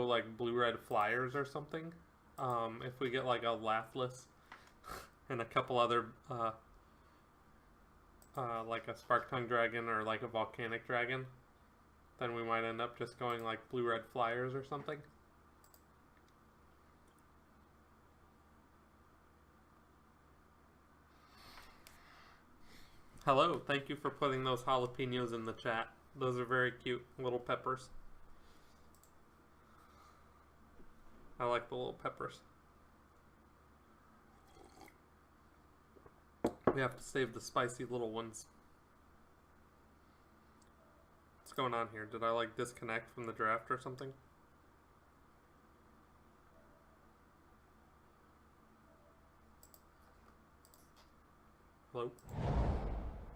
like blue-red flyers or something. If we get like a Laughless and a couple other like a Spark Tongue Dragon or like a Volcanic Dragon, then we might end up just going like blue-red flyers or something. Hello, thank you for putting those jalapenos in the chat. Those are very cute little peppers. I like the little peppers. We have to save the spicy little ones. What's going on here? Did I like disconnect from the draft or something? Hello?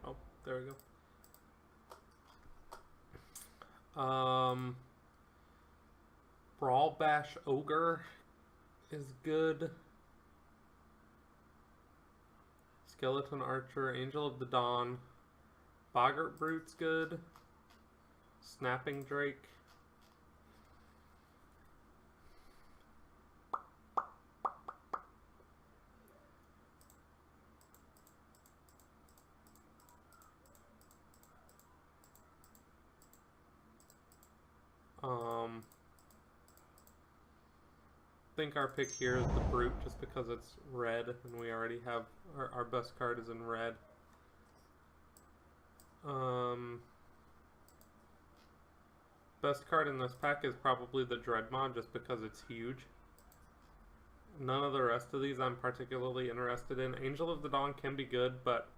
Oh, there we go. Brawl Bash Ogre is good. Skeleton Archer, Angel of the Dawn, Boggart Brute's good. Snapping Drake. I think our pick here is the Brute just because it's red and we already have our best card is in red. Best card in this pack is probably the Dreadmon just because it's huge. None of the rest of these I'm particularly interested in. Angel of the Dawn can be good, but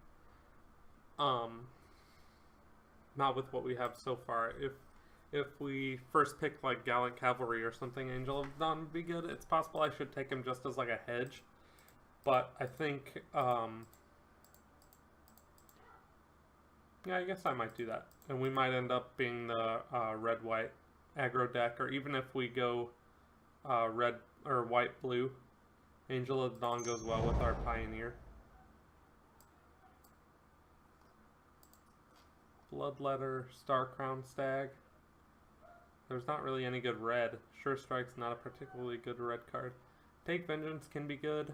not with what we have so far. If we first pick like Gallant Cavalry or something, Angel of the Dawn would be good. It's possible I should take him just as like a hedge, but I think yeah, I guess I might do that. And we might end up being the red-white aggro deck, or even if we go red or white-blue, Angel of the Dawn goes well with our Pioneer. Bloodletter, Star Crown Stag. There's not really any good red. Sure Strike's not a particularly good red card. Take Vengeance can be good.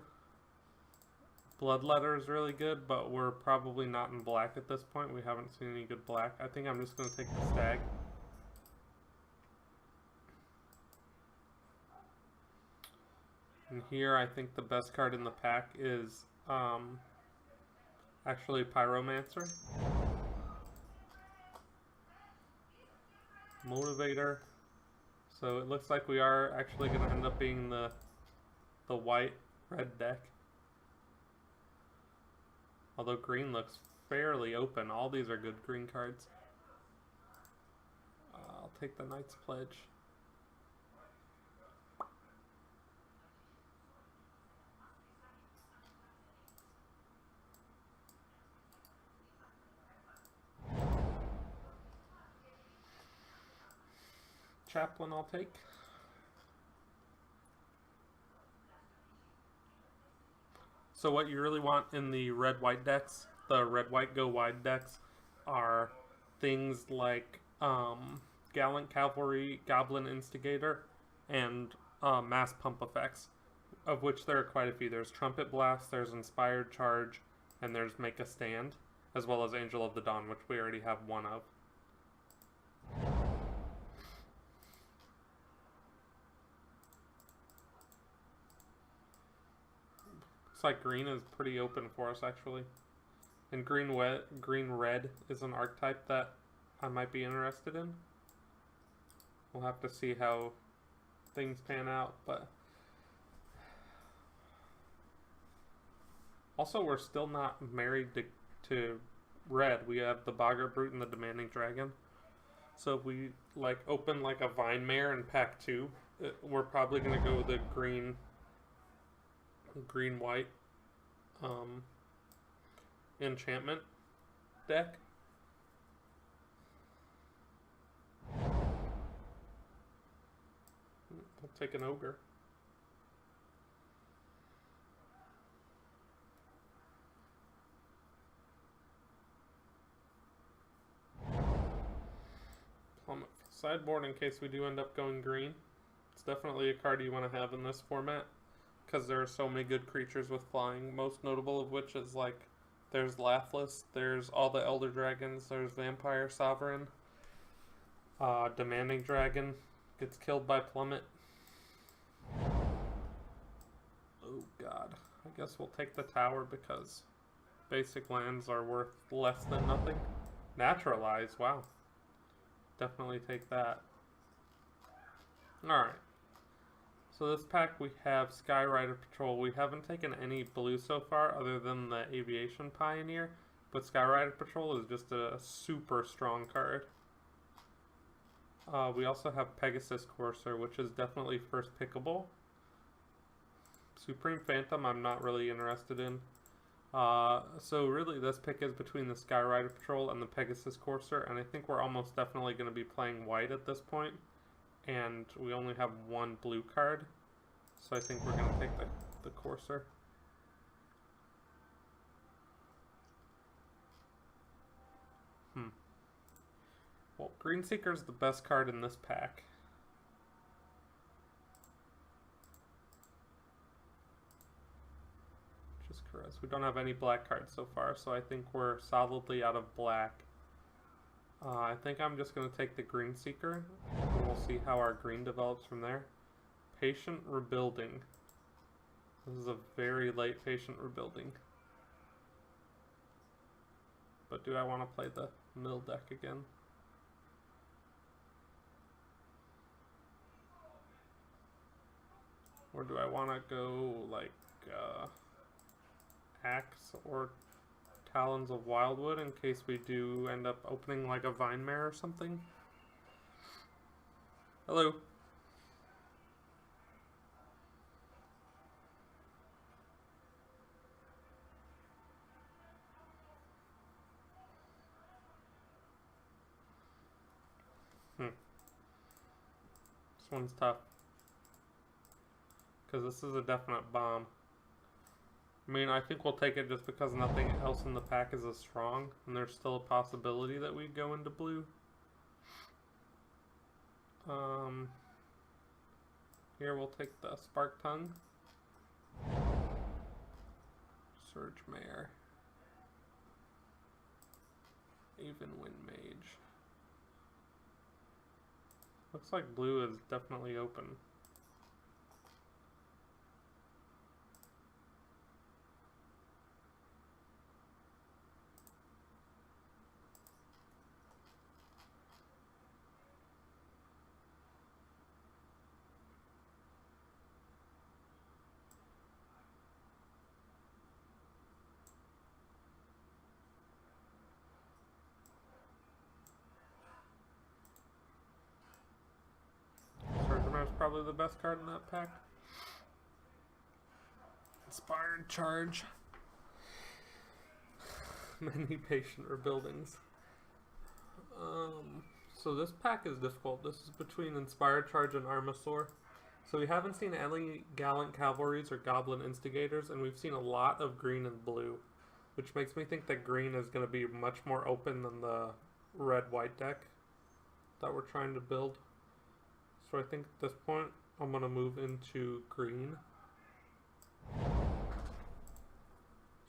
Bloodletter is really good, but we're probably not in black at this point. We haven't seen any good black. I think I'm just going to take the Stag. And here I think the best card in the pack is actually Pyromancer. Motivator. So it looks like we are actually going to end up being the white-red deck. Although green looks fairly open. All these are good green cards. I'll take the Knight's Pledge. Chaplain I'll take. So what you really want in the red-white decks, the red-white go-wide decks, are things like Gallant Cavalry, Goblin Instigator, and Mass Pump effects, of which there are quite a few. There's Trumpet Blast, there's Inspired Charge, and there's Make a Stand, as well as Angel of the Dawn, which we already have one of. Looks like green is pretty open for us, actually. And green-red is an archetype that I might be interested in. We'll have to see how things pan out, but... Also, we're still not married to red. We have the Boggart Brute and the Demanding Dragon. So if we like open like a Vine Mare in pack 2, we're probably going to go the green-white enchantment deck. I'll take an Ogre. Plummet sideboard in case we do end up going green. It's definitely a card you want to have in this format because there are so many good creatures with flying. Most notable of which is like there's Lathliss, there's all the Elder Dragons, there's Vampire Sovereign, Demanding Dragon gets killed by Plummet. Oh god, I guess we'll take the tower because basic lands are worth less than nothing. Naturalize, wow. Definitely take that. Alright. So this pack we have Skyrider Patrol. We haven't taken any blue so far other than the Aviation Pioneer, but Skyrider Patrol is just a super strong card. We also have Pegasus Courser, which is definitely first pickable. Supreme Phantom I'm not really interested in. So really this pick is between the Skyrider Patrol and the Pegasus Courser, and I think we're almost definitely going to be playing white at this point. And we only have one blue card, so I think we're going to take the Courser. Well, Greenseeker's the best card in this pack. Just correct. We don't have any black cards so far, so I think we're solidly out of black. I think I'm just going to take the Greenseeker, and we'll see how our green develops from there. Patient Rebuilding. This is a very late Patient Rebuilding. But do I want to play the mill deck again? Or do I want to go like Axe or Talons of Wildwood in case we do end up opening like a Vine Mare or something? Hello. This one's tough. Because this is a definite bomb. I mean, I think we'll take it just because nothing else in the pack is as strong, and there's still a possibility that we go into blue. Here we'll take the Spark Tongue. Surge Mare. Avenwind Mage. Looks like blue is definitely open. Is probably the best card in that pack. Inspired Charge. Many Patient Rebuildings. So this pack is difficult. This is between Inspired Charge and Armasaur. So we haven't seen any Gallant Cavalries or Goblin Instigators, and we've seen a lot of green and blue, which makes me think that green is going to be much more open than the red-white deck that we're trying to build. So I think at this point, I'm going to move into green.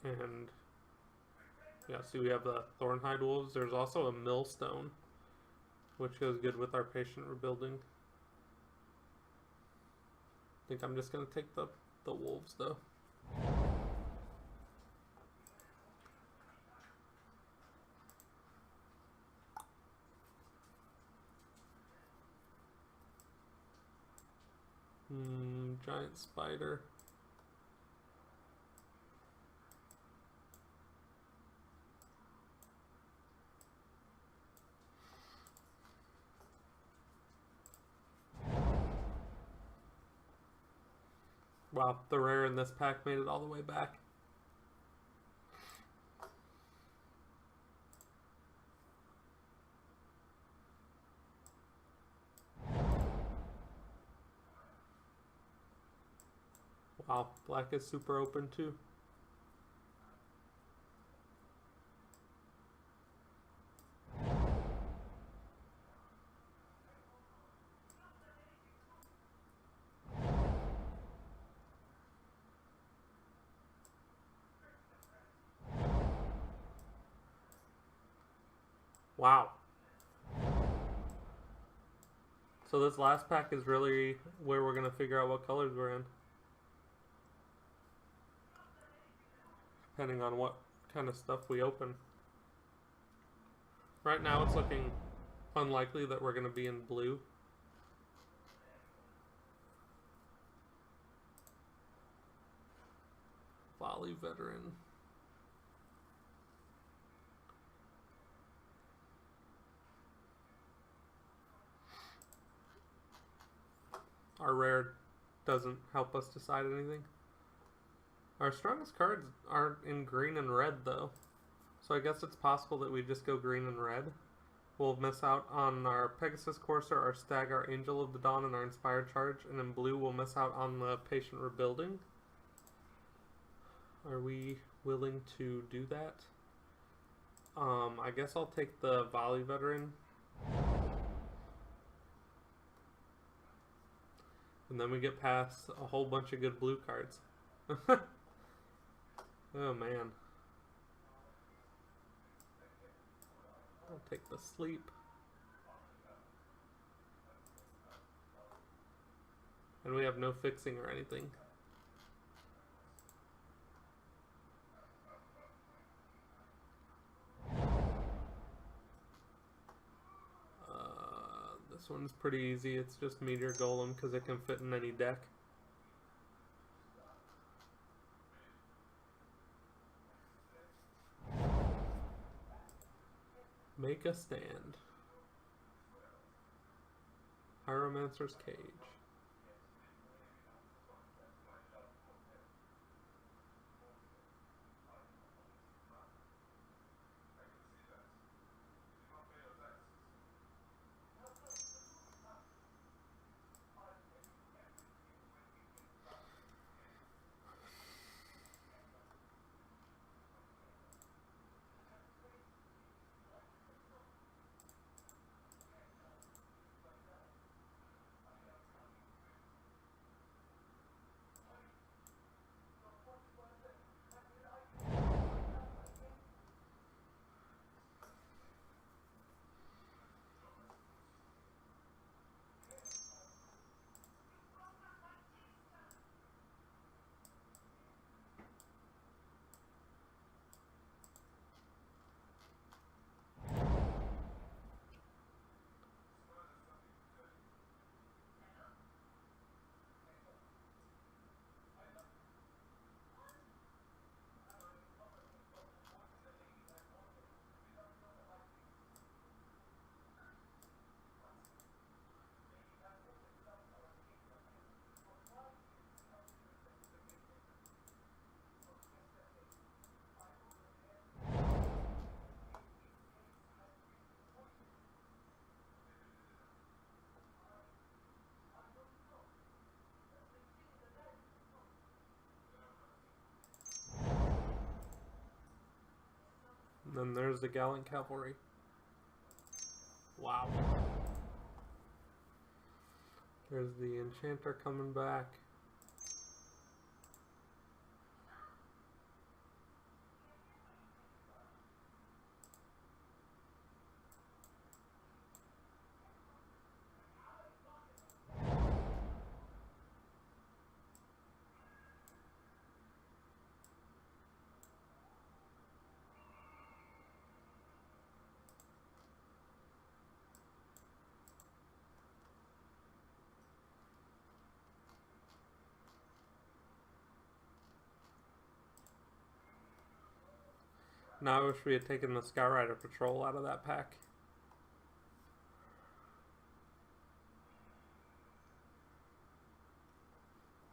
And yeah, see we have the Thornhide Wolves. There's also a Millstone, which goes good with our Patient Rebuilding. I think I'm just going to take the Wolves though. Giant Spider. Wow, the rare in this pack made it all the way back. Wow, black is super open too. Wow. So this last pack is really where we're going to figure out what colors we're in. Depending on what kind of stuff we open. Right now it's looking unlikely that we're going to be in blue. Volley veteran. Our rare doesn't help us decide anything. Our strongest cards aren't in green and red though. So I guess it's possible that we just go green and red. We'll miss out on our Pegasus Courser, our Stag, our Angel of the Dawn, and our Inspired Charge. And in blue we'll miss out on the Patient Rebuilding. Are we willing to do that? I guess I'll take the Volley Veteran. And then we get past a whole bunch of good blue cards. Oh man. I'll take the Sleep. And we have no fixing or anything. This one's pretty easy. It's just Meteor Golem because it can fit in any deck. Make a Stand. Pyromancer's Cage. And then there's the Gallant Cavalry. Wow. There's the Enchanter coming back. Now I wish we had taken the Skyrider Patrol out of that pack.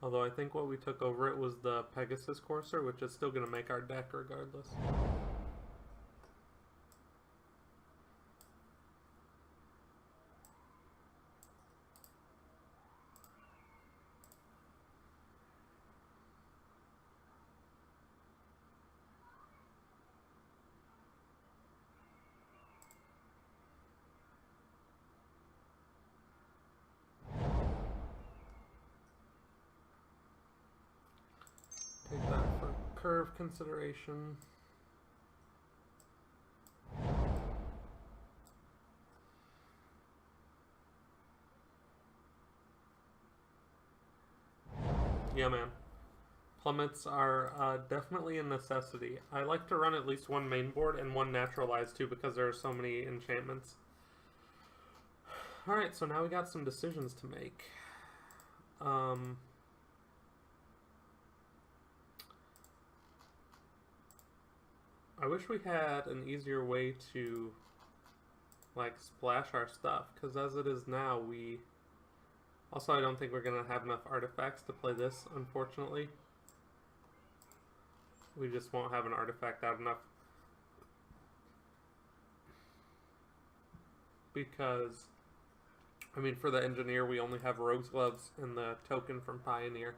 Although I think what we took over it was the Pegasus Courser, which is still going to make our deck regardless. Take that for curve consideration. Yeah, man. Plummets are definitely a necessity. I like to run at least one main board and one naturalized too because there are so many enchantments. Alright, so now we got some decisions to make. I wish we had an easier way to like splash our stuff, because as it is now, we also, I don't think we're gonna have enough artifacts to play this, unfortunately. We just won't have an artifact out enough, because I mean, for the engineer we only have Rogue's Gloves and the token from Pioneer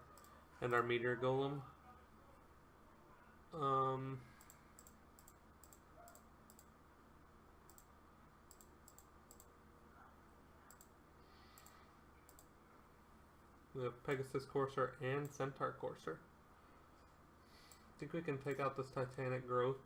and our Meteor Golem. We have Pegasus Courser and Centaur Courser. I think we can take out this Titanic Growth.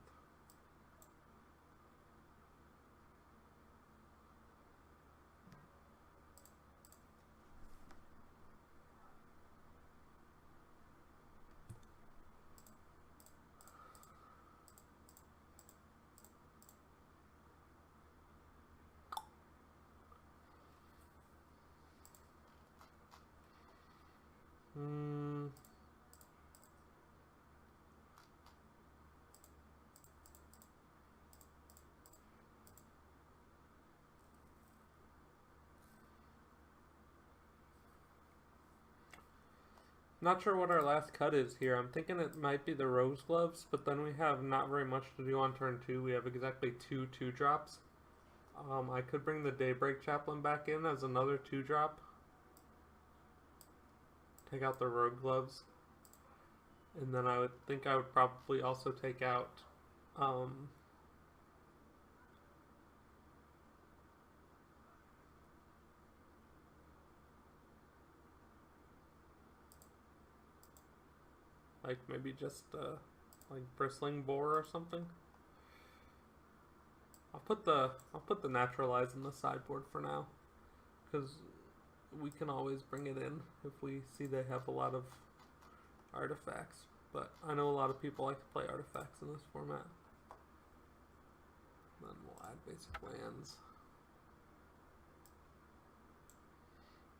Not sure what our last cut is here. I'm thinking it might be the Rose Gloves, but then we have not very much to do on turn 2. We have exactly 2 2-drops. I could bring the Daybreak Chaplain back in as another 2-drop. Take out the Rogue Gloves. And then I would think I would probably also take out like maybe just like Bristling Boar or something. I'll put the Naturalize in the sideboard for now, because we can always bring it in if we see they have a lot of artifacts. But I know a lot of people like to play artifacts in this format. Then we'll add basic lands.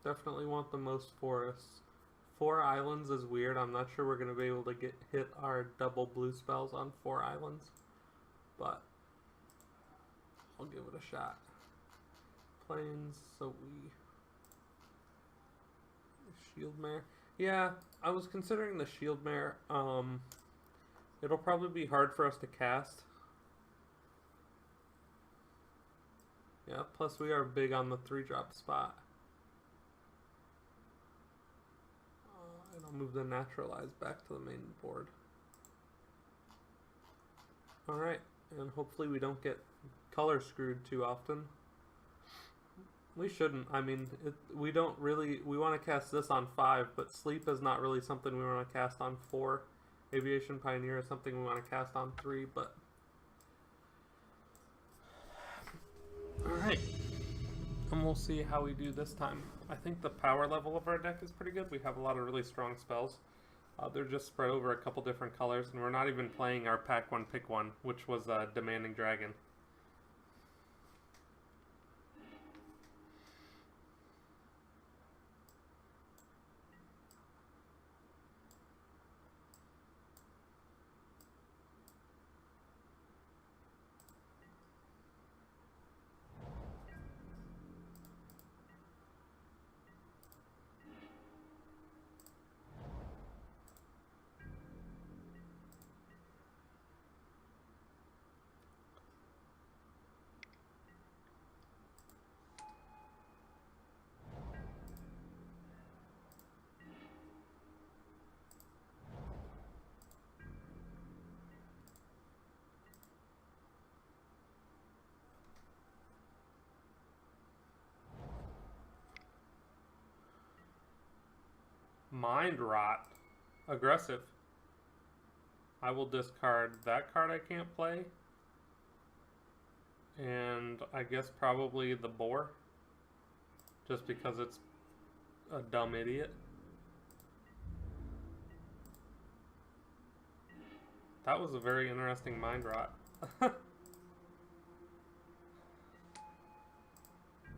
Definitely want the most forests. 4 islands is weird. I'm not sure we're going to be able to hit our double blue spells on 4 islands, but I'll give it a shot. Plains, so we Shieldmare. Yeah, I was considering the Shieldmare. It'll probably be hard for us to cast. Yeah, plus we are big on the 3-drop spot. And I'll move the Naturalize back to the main board. Alright, and hopefully we don't get color screwed too often. We shouldn't. I mean, we don't really... We want to cast this on 5, but Sleep is not really something we want to cast on 4. Aviation Pioneer is something we want to cast on 3, but... Alright. And we'll see how we do this time. I think the power level of our deck is pretty good. We have a lot of really strong spells. They're just spread over a couple different colors, and we're not even playing our Pack 1 Pick 1, which was Demanding Dragon. Mind Rot. Aggressive. I will discard that card I can't play. And I guess probably the Boar. Just because it's a dumb idiot. That was a very interesting mind rot.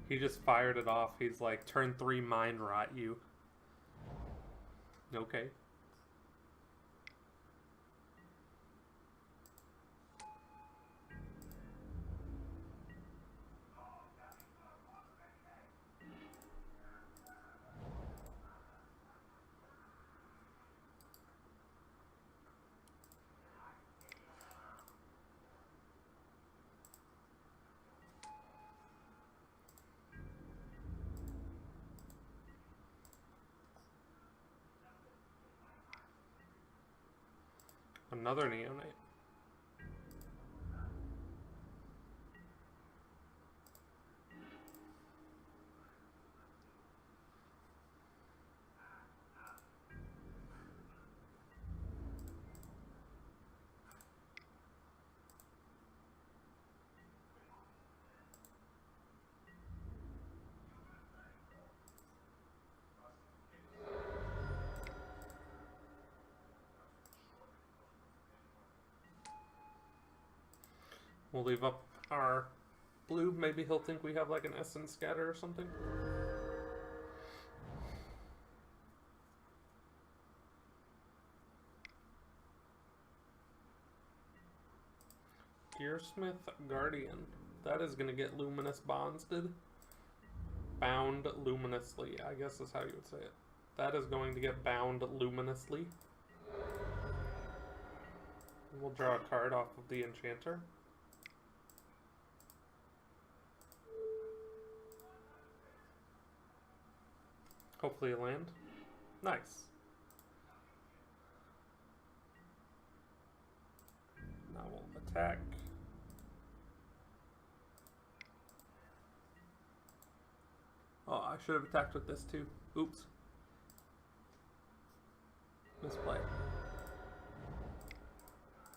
He just fired it off. He's like, turn 3 mind rot you. Okay. Another neonate. We'll leave up our blue. Maybe he'll think we have like an essence scatter or something. Gearsmith Guardian. That is going to get luminous bonded. Bound luminously, I guess is how you would say it. That is going to get bound luminously. We'll draw a card off of the enchanter. Hopefully a land. Nice. Now we'll attack. Oh, I should have attacked with this too. Oops. Misplay.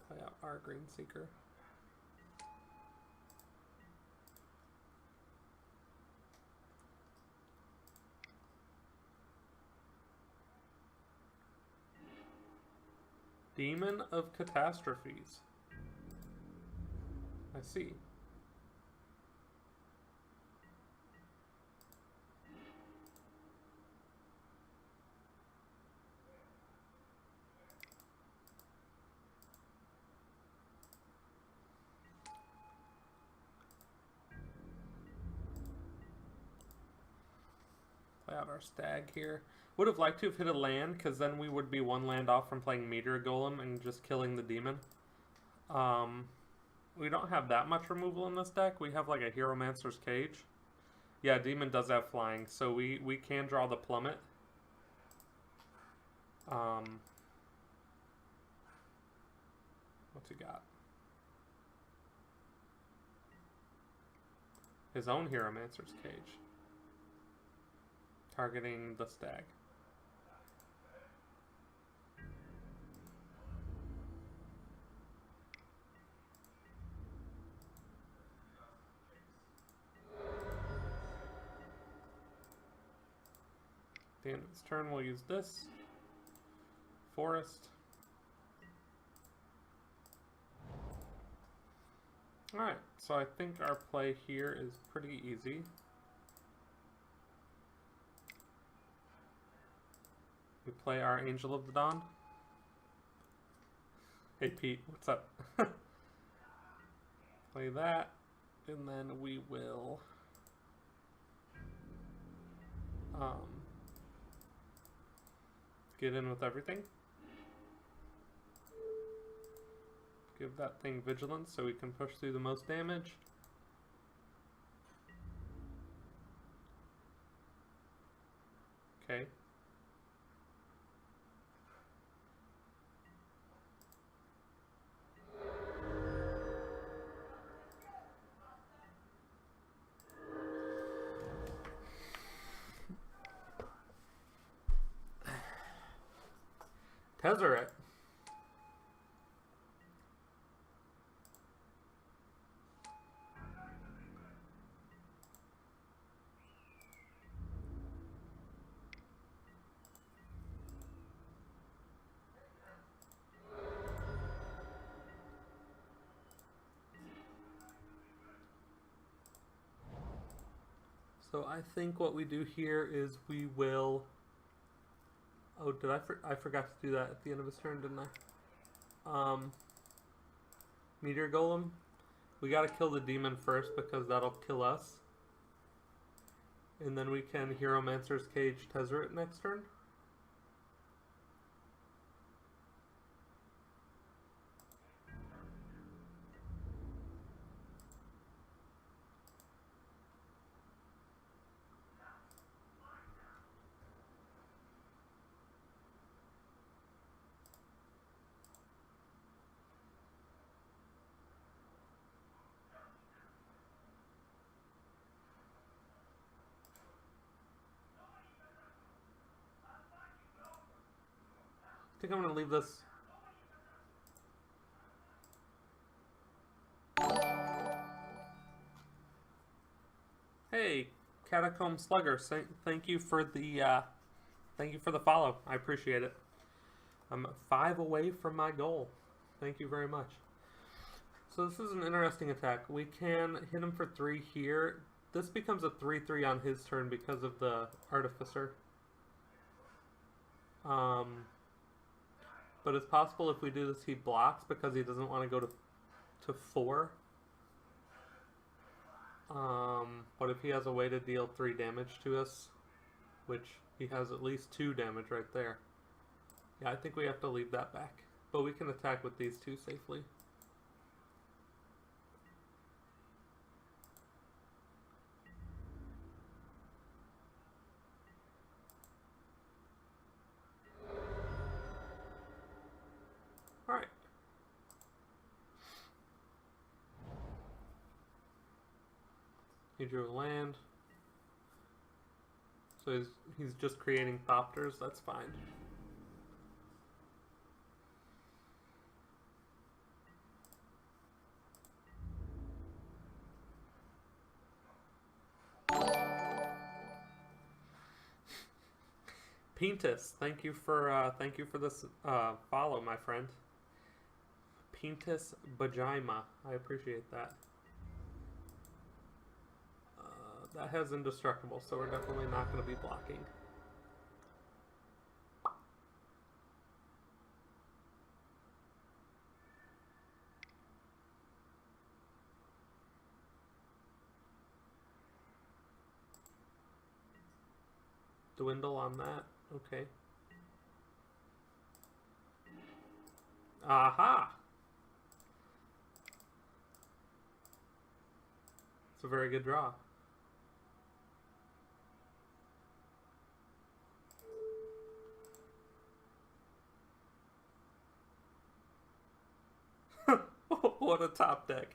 Play out our Green Seeker. Demon of Catastrophes. I see. Play out our stag here. Would have liked to have hit a land, because then we would be 1 land off from playing Meteor Golem and just killing the demon. We don't have that much removal in this deck. We have like a Hieromancer's Cage. Yeah, demon does have flying, so we can draw the plummet. What's he got? His own Hieromancer's Cage. Targeting the stag. At the end of its turn, we'll use this. Forest. Alright, so I think our play here is pretty easy. We play our Angel of the Dawn. Hey Pete, what's up? Play that, and then we will get in with everything. Give that thing vigilance so we can push through the most damage. Okay. Tezzeret. So I think what we do here is we will... Oh, did I forgot to do that at the end of his turn, didn't I? Meteor Golem. We gotta kill the demon first because that'll kill us. And then we can Hieromancer's Cage Tezzeret next turn. I think I'm going to leave this. Hey, Catacomb Slugger, thank you for the follow. I appreciate it. I'm 5 away from my goal. Thank you very much. So this is an interesting attack. We can hit him for 3 here. This becomes a 3/3 on his turn because of the Artificer. But it's possible if we do this he blocks because he doesn't want to go to 4. But if he has a way to deal 3 damage to us, which he has at least 2 damage right there. Yeah, I think we have to leave that back. But we can attack with these 2 safely. Alright. He drew a land. So he's just creating Thopters, that's fine. Pintus, thank you for this follow, my friend. Pintus Bajima, I appreciate that. That has indestructible, so we're definitely not going to be blocking. Dwindle on that. Okay. Aha! It's a very good draw. What a top deck.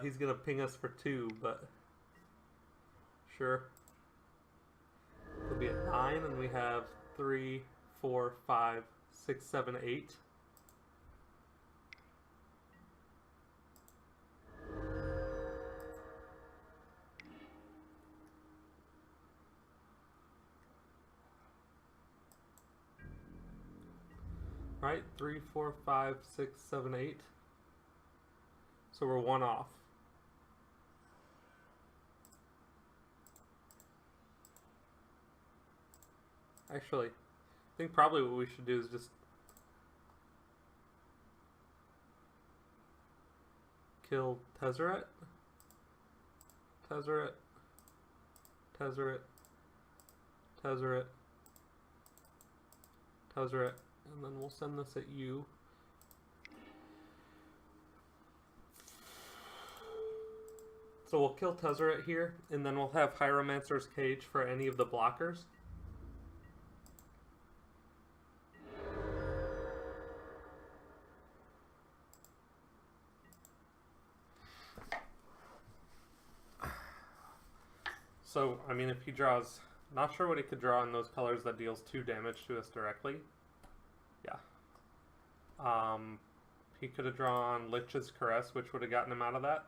He's gonna ping us for 2, but sure. It'll be at 9, and we have 3, 4, 5, 6, 7, 8. Right, 3, 4, 5, 6, 7, 8. So we're 1 off. Actually, I think probably what we should do is just kill Tezzeret. Tezzeret. Tezzeret. Tezzeret. Tezzeret. And then we'll send this at you. So we'll kill Tezzeret here, and then we'll have Hieromancer's Cage for any of the blockers. So, I mean, if he draws... Not sure what he could draw in those colors that deals 2 damage to us directly. Yeah. He could have drawn Lich's Caress, which would have gotten him out of that.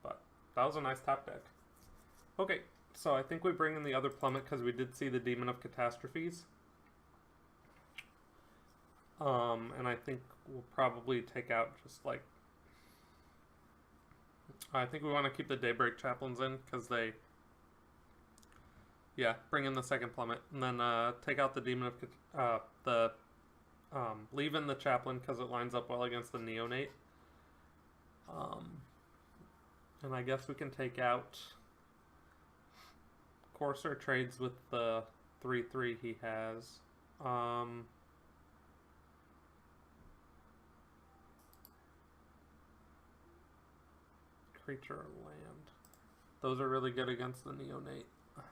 But that was a nice top deck. Okay, so I think we bring in the other Plummet because we did see the Demon of Catastrophes. And I think we'll probably take out just like I think we want to keep the Daybreak Chaplains in because they, yeah, bring in the second plummet, and then take out the Demon of leave in the Chaplain because it lines up well against the Neonate. And I guess we can take out Courser trades with the 3/3 he has. Creature or land. Those are really good against the Neonate. I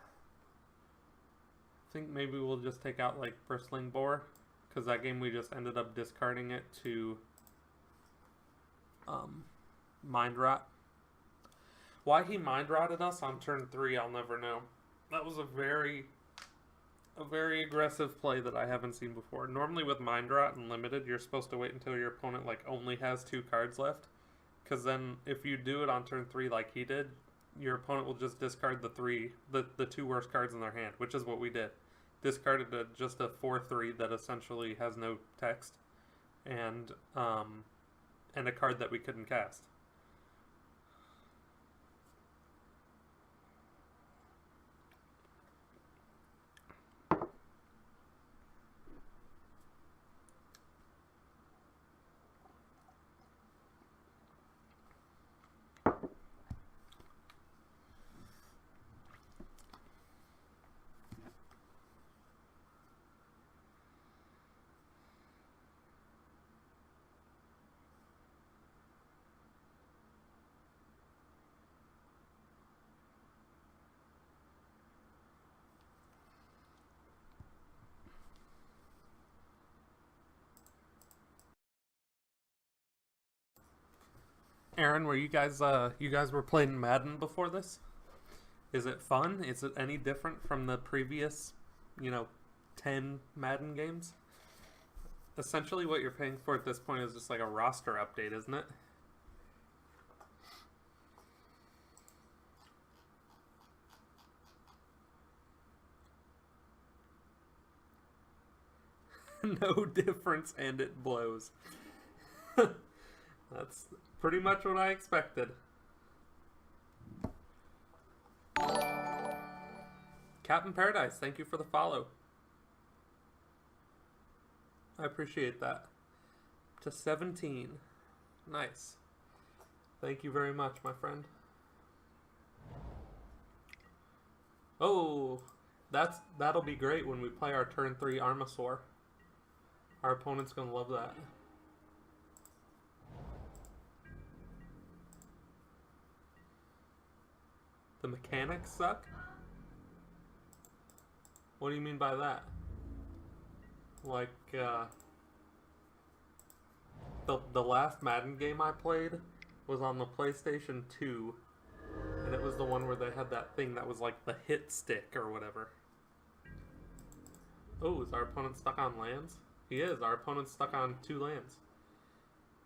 think maybe we'll just take out like Bristling Boar, because that game we just ended up discarding it to Mind Rot. Why he Mind Rotted us on turn 3, I'll never know. That was a very aggressive play that I haven't seen before. Normally with Mind Rot and Limited, you're supposed to wait until your opponent like only has 2 cards left. Because then if you do it on turn 3 like he did, your opponent will just discard the 2 worst cards in their hand, which is what we did. Discarded just a 4/3 that essentially has no text, and a card that we couldn't cast. Aaron, were you guys were playing Madden before this? Is it fun? Is it any different from the previous, 10 Madden games? Essentially what you're paying for at this point is just like a roster update, isn't it? No difference, and it blows. That's pretty much what I expected. Captain Paradise, thank you for the follow. I appreciate that. To 17. Nice. Thank you very much, my friend. Oh, that'll be great when we play our turn 3 Armasaur. Our opponent's gonna love that. The mechanics suck? What do you mean by that? Like, the last Madden game I played was on the PlayStation 2, and it was the one where they had that thing that was like the hit stick or whatever. Oh, is our opponent stuck on lands? He is. Our opponent's stuck on 2 lands.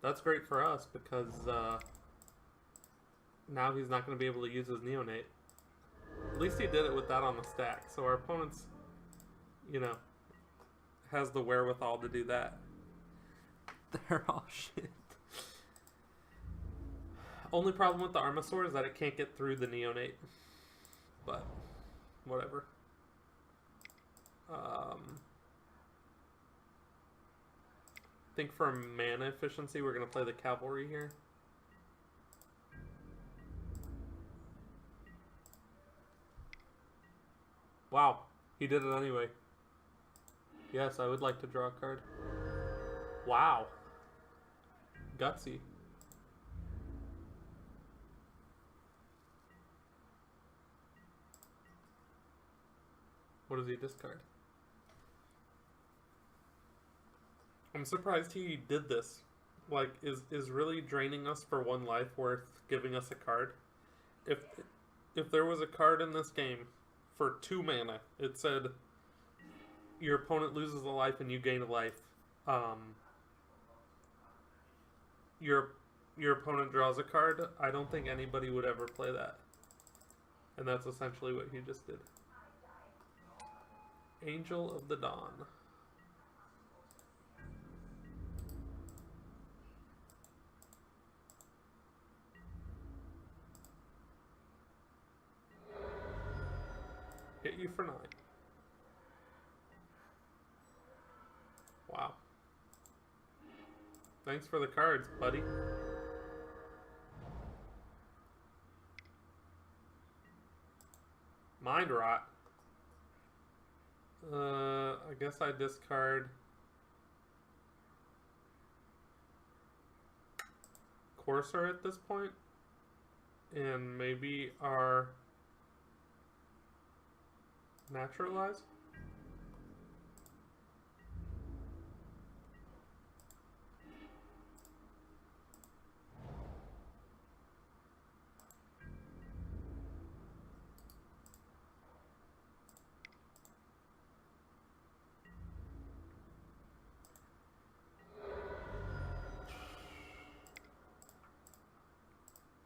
That's great for us because now he's not going to be able to use his Neonate. At least he did it with that on the stack. So our opponent's, has the wherewithal to do that. They're all shit. Only problem with the Armasaur is that it can't get through the Neonate. But, whatever. I think for mana efficiency, we're going to play the Cavalry here. Wow, he did it anyway. Yes, I would like to draw a card. Wow. Gutsy. What does he discard? I'm surprised he did this. Like, is really draining us for 1 life worth giving us a card? If there was a card in this game for 2 mana, it said your opponent loses a life and you gain a life. Your opponent draws a card. I don't think anybody would ever play that. And that's essentially what he just did. Angel of the Dawn. Hit you for 9. Wow. Thanks for the cards, buddy. Mind Rot. I guess I discard Courser at this point, and maybe our Naturalize.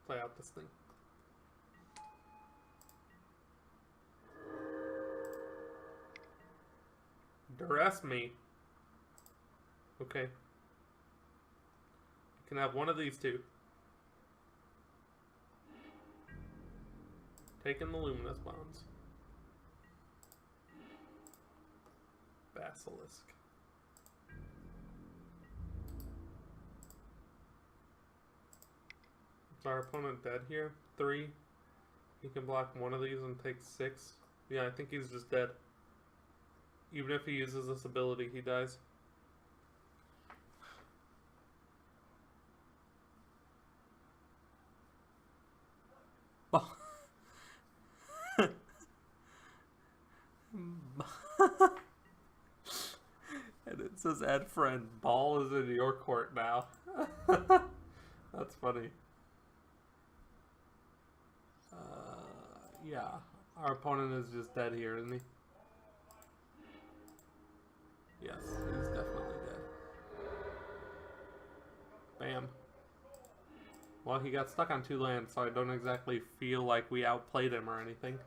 Play out this thing. Duress me. Okay. You can have one of these two. Taking the Luminous Bonds. Basilisk. Is our opponent dead here? 3. He can block one of these and take 6. Yeah, I think he's just dead. Even if he uses this ability, he dies. And it says, add friend. Ball is in your court now. That's funny. Yeah. Our opponent is just dead here, isn't he? Yes, he's definitely dead. Bam. Well, he got stuck on 2 lands, so I don't exactly feel like we outplayed him or anything.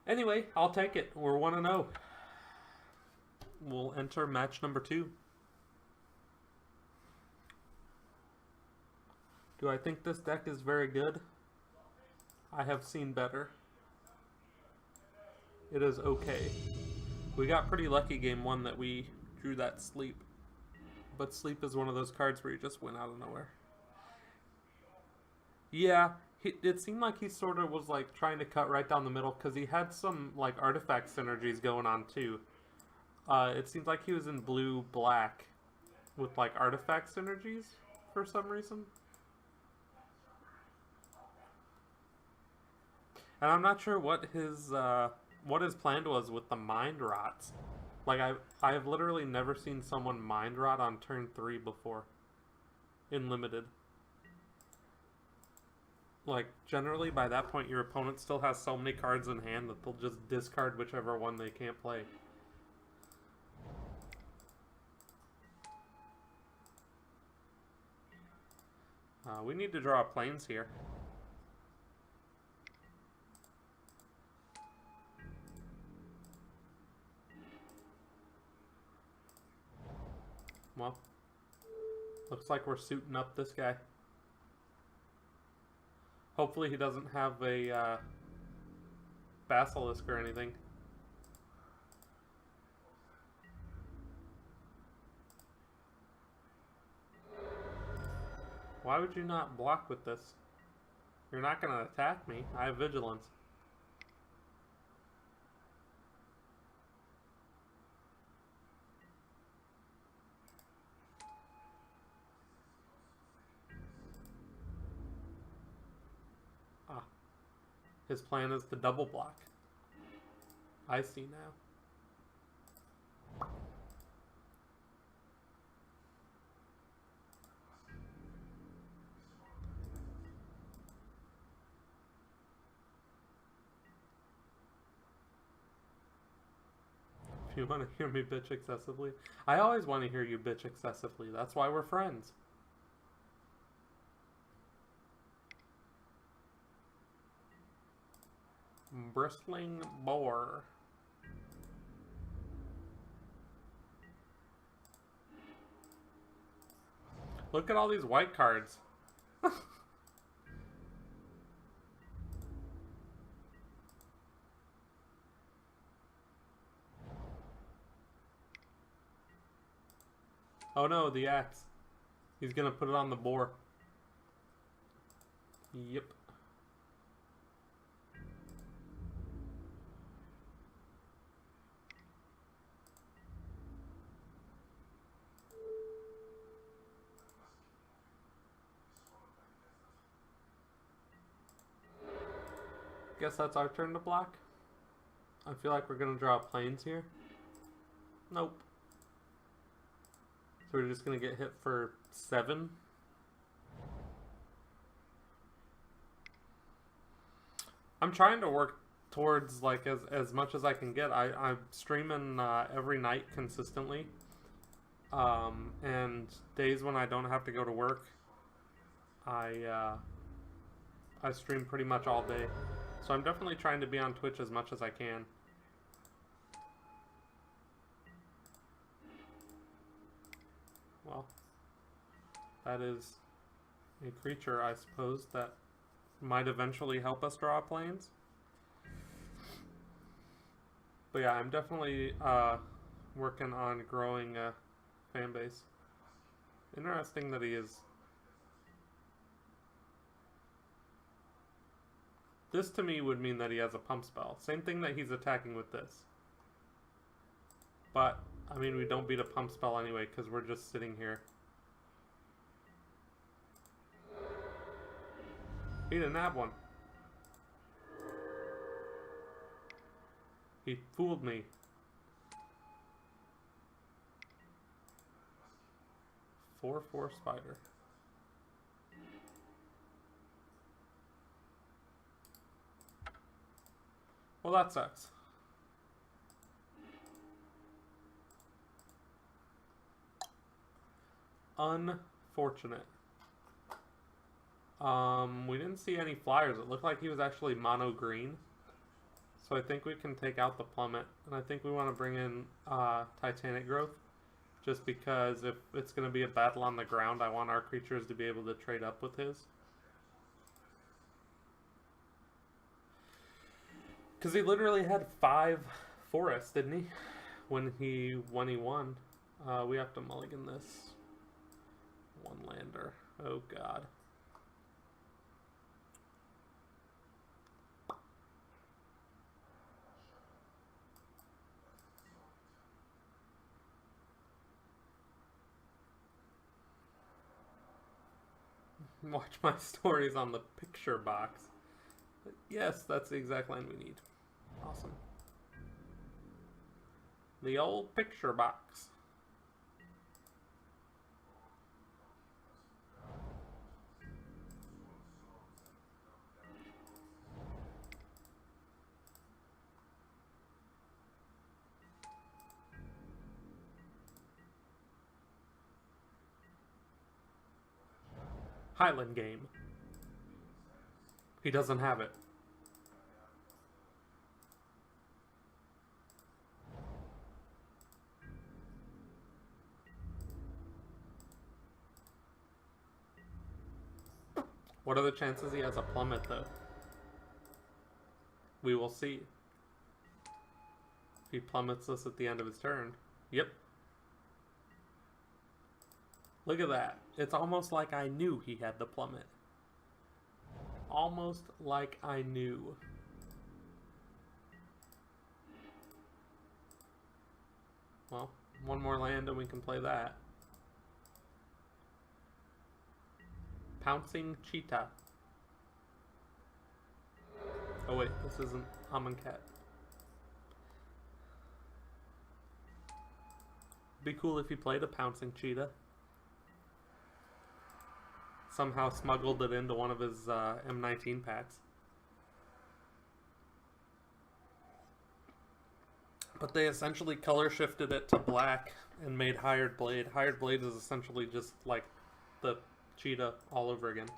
Anyway, I'll take it. We're 1-0. We'll enter match number 2. Do I think this deck is very good? I have seen better. It is okay. We got pretty lucky game 1 that we drew that Sleep. But Sleep is one of those cards where you just went out of nowhere. Yeah, it seemed like he sort of was like trying to cut right down the middle because he had some like artifact synergies going on too. It seems like he was in blue-black with like artifact synergies for some reason. And I'm not sure what his plan was with the Mind Rots. Like I have literally never seen someone Mind Rot on turn 3 before in Limited. Like, generally, by that point, your opponent still has so many cards in hand that they'll just discard whichever one they can't play. We need to draw planes here. Well, looks like we're suiting up this guy. Hopefully he doesn't have a Basilisk or anything. Why would you not block with this? You're not going to attack me. I have Vigilance. His plan is to double block. I see now. If you want to hear me bitch excessively, I always want to hear you bitch excessively. That's why we're friends. Bristling Boar. Look at all these white cards. Oh no, the axe. He's gonna put it on the boar. Yep. Guess that's our turn to block. I feel like we're gonna draw planes here. Nope. So we're just gonna get hit for 7. I'm trying to work towards like as much as I can get. I'm streaming every night consistently. And days when I don't have to go to work, I stream pretty much all day. So I'm definitely trying to be on Twitch as much as I can. Well, that is a creature, I suppose, that might eventually help us draw planes. But yeah, I'm definitely working on growing a fan base. Interesting that he is... This to me would mean that he has a pump spell. Same thing that he's attacking with this. But, I mean, we don't beat a pump spell anyway because we're just sitting here. He didn't have one. He fooled me. 4/4 spider. Well, that sucks. Unfortunate. We didn't see any flyers. It looked like he was actually mono green. So I think we can take out the plummet. And I think we want to bring in Titanic Growth. Just because if it's going to be a battle on the ground, I want our creatures to be able to trade up with his. Because he literally had 5 forests, didn't he? When he won. We have to mulligan this. 1 lander. Oh god. Watch my stories on the picture box. Yes, that's the exact line we need. Awesome. The old picture box. Highland game. He doesn't have it. What are the chances he has a plummet, though? We will see. He plummets us at the end of his turn. Yep. Look at that. It's almost like I knew he had the plummet. Almost like I knew. Well, 1 more land and we can play that. Pouncing Cheetah. Oh wait, this isn't Amonkhet. Be cool if he played a Pouncing Cheetah. Somehow smuggled it into one of his M19 packs. But they essentially color shifted it to black and made Hired Blade. Hired Blade is essentially just like the cheetah all over again.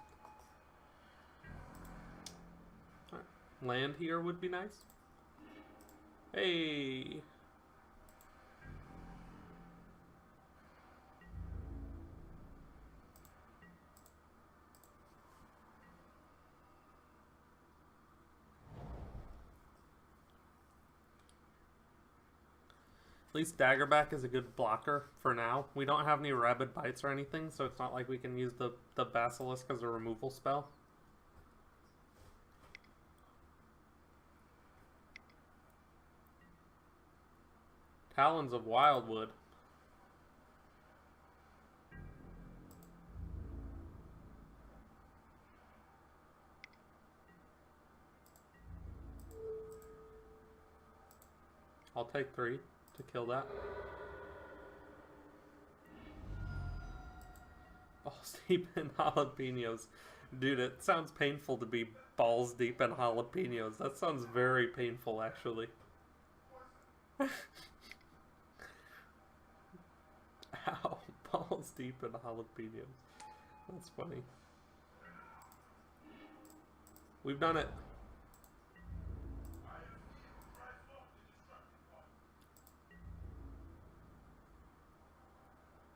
Right. Land here would be nice. Hey! At least Daggerback is a good blocker for now. We don't have any Rabid Bites or anything, so it's not like we can use the Basilisk as a removal spell. Talons of Wildwood. I'll take 3 to kill that. Balls deep in jalapenos. Dude, it sounds painful to be balls deep in jalapenos. That sounds very painful, actually. Ow, balls deep in jalapenos. That's funny. We've done it.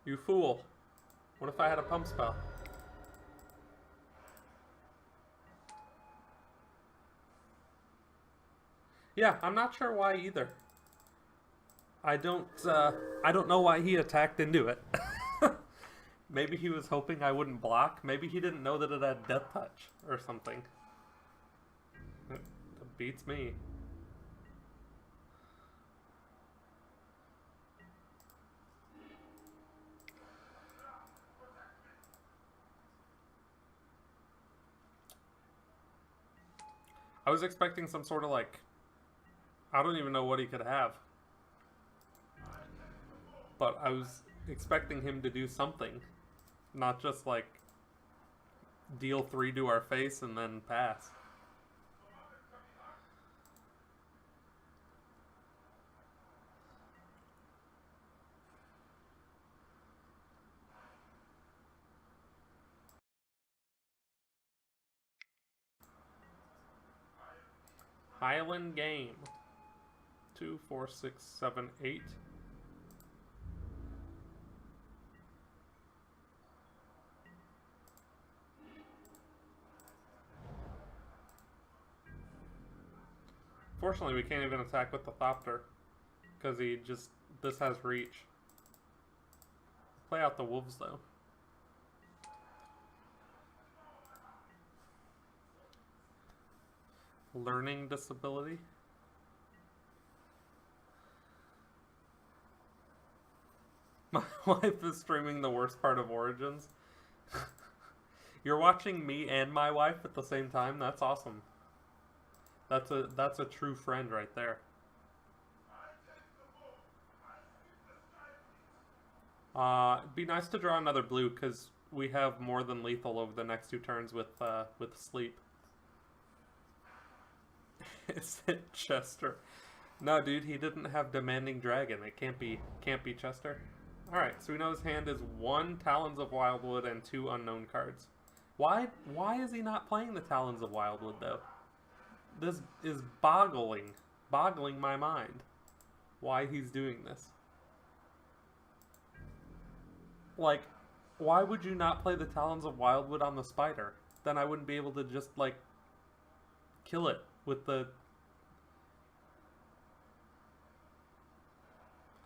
You fool. What if I had a pump spell? Yeah, I'm not sure why either. I don't know why he attacked into it. Maybe he was hoping I wouldn't block. Maybe he didn't know that it had Death Touch or something. It beats me. I was expecting some sort of like, I don't even know what he could have. But I was expecting him to do something. Not just like deal 3 to our face and then pass. Highland game. 2, 4, 6, 7, 8. Fortunately, we can't even attack with the Thopter. Because he just... this has reach. Play out the wolves, though. Learning disability. My wife is streaming the worst part of Origins. You're watching me and my wife at the same time? That's awesome. That's a true friend right there. It'd be nice to draw another blue because we have more than lethal over the next 2 turns with sleep. Is it Chester? No, dude, he didn't have Demanding Dragon. It can't be Chester. All right, so we know his hand is 1 Talons of Wildwood and 2 unknown cards. Why is he not playing the Talons of Wildwood though? This is boggling my mind. Why he's doing this? Like, why would you not play the Talons of Wildwood on the spider? Then I wouldn't be able to just, like, kill it with the...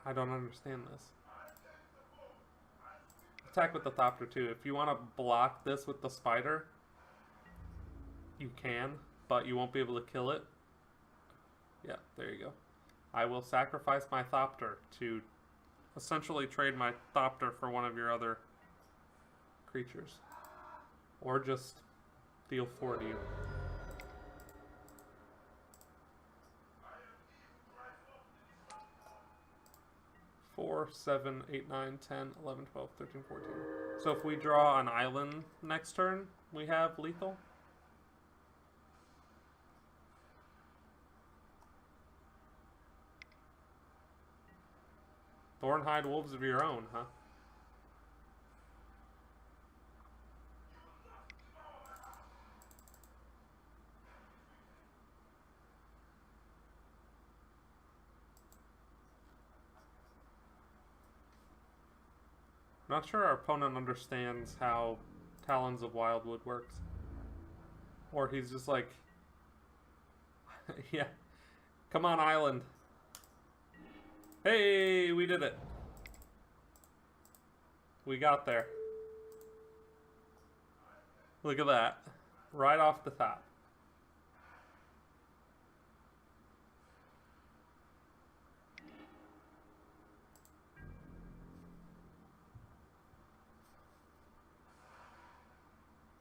I don't understand this. Attack with the Thopter, too. If you want to block this with the spider, you can, but you won't be able to kill it. Yeah, there you go. I will sacrifice my Thopter to essentially trade my Thopter for one of your other creatures. Or just deal 4 to you. 4, 7, 8, 9, 10, 11, 12, 13, 14. So if we draw an island next turn, we have lethal. Thornhide Wolves of your own, huh? Not sure our opponent understands how Talons of Wildwood works. Or he's just like, yeah, come on, island. Hey, we did it. We got there. Look at that. Right off the top.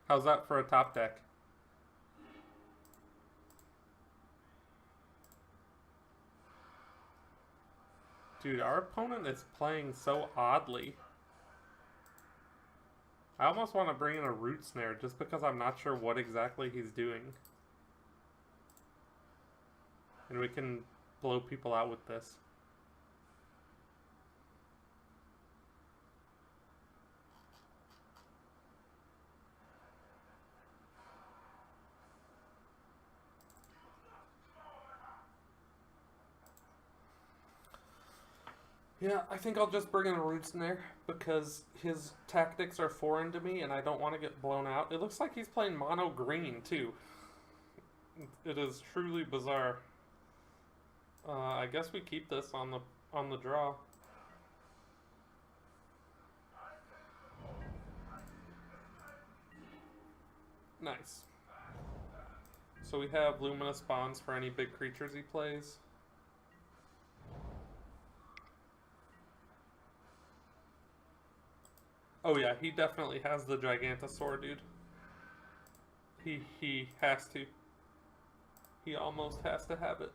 How's that for a top deck? Dude, our opponent is playing so oddly. I almost want to bring in a root snare just because I'm not sure what exactly he's doing. And we can blow people out with this. Yeah, I think I'll just bring in a root snare because his tactics are foreign to me and I don't want to get blown out. It looks like he's playing mono green too. It is truly bizarre. I guess we keep this on the draw. Nice. So we have luminous bonds for any big creatures he plays. Oh yeah, he definitely has the Gigantosaur, dude. He has to. He almost has to have it.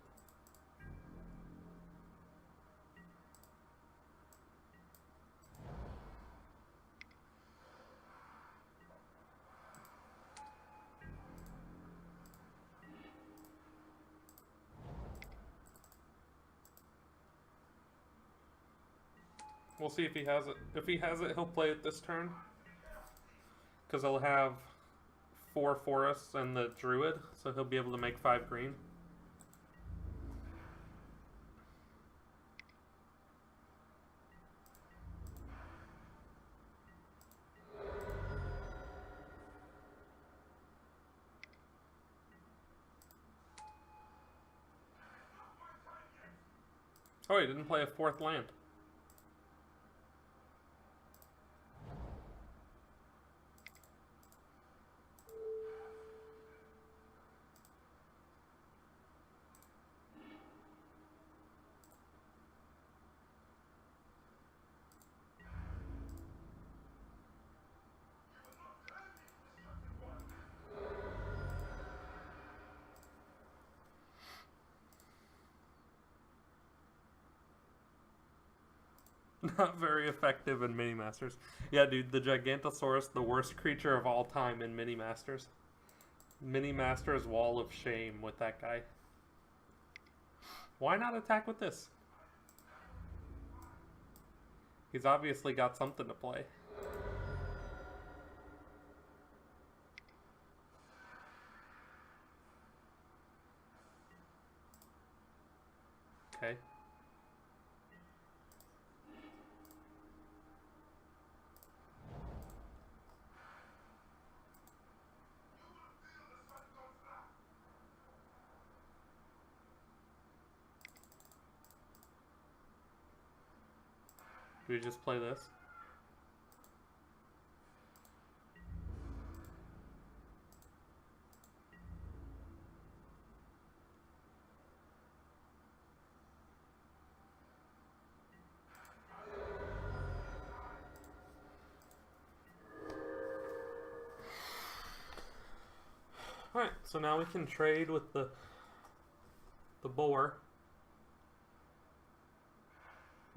We'll see if he has it. If he has it, he'll play it this turn. Because he'll have 4 forests and the druid, so he'll be able to make 5 green. Oh, he didn't play a 4th land. Not very effective in Mini Masters. Yeah, dude, the Gigantosaurus, the worst creature of all time in Mini Masters. Mini Masters Wall of Shame with that guy. Why not attack with this? He's obviously got something to play. Okay. Do we just play this? Alright, so now we can trade with the boar.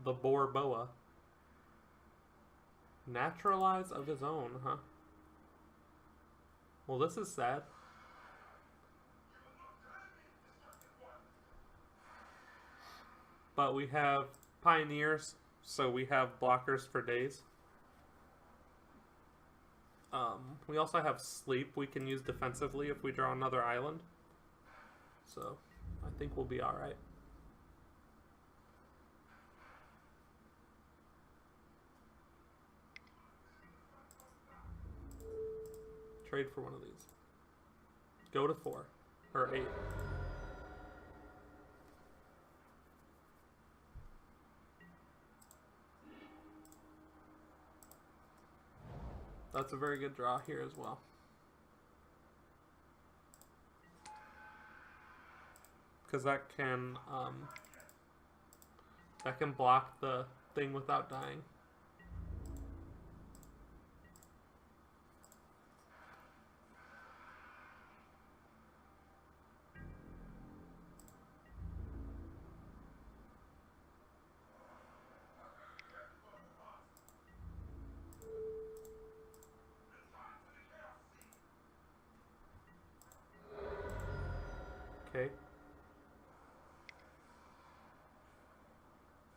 The boar boa. Naturalize of his own, huh? Well, this is sad. But we have pioneers, so we have blockers for days. We also have sleep we can use defensively if we draw another island. So, I think we'll be alright. Trade for one of these. Go to 4. Or 8. That's a very good draw here as well. Because that can block the thing without dying. Okay.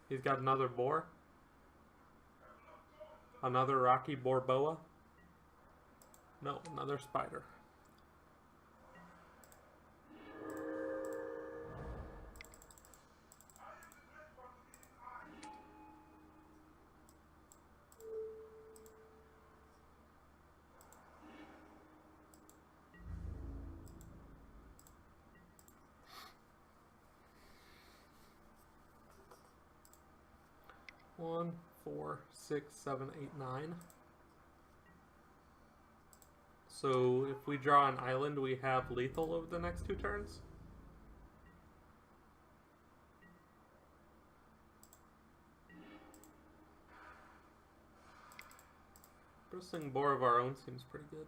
He's got another boar. Another Rocky Balboa. No, another spider. One, 4, 6, 7, 8, 9. So if we draw an island, we have lethal over the next 2 turns. Bristling boar of our own seems pretty good.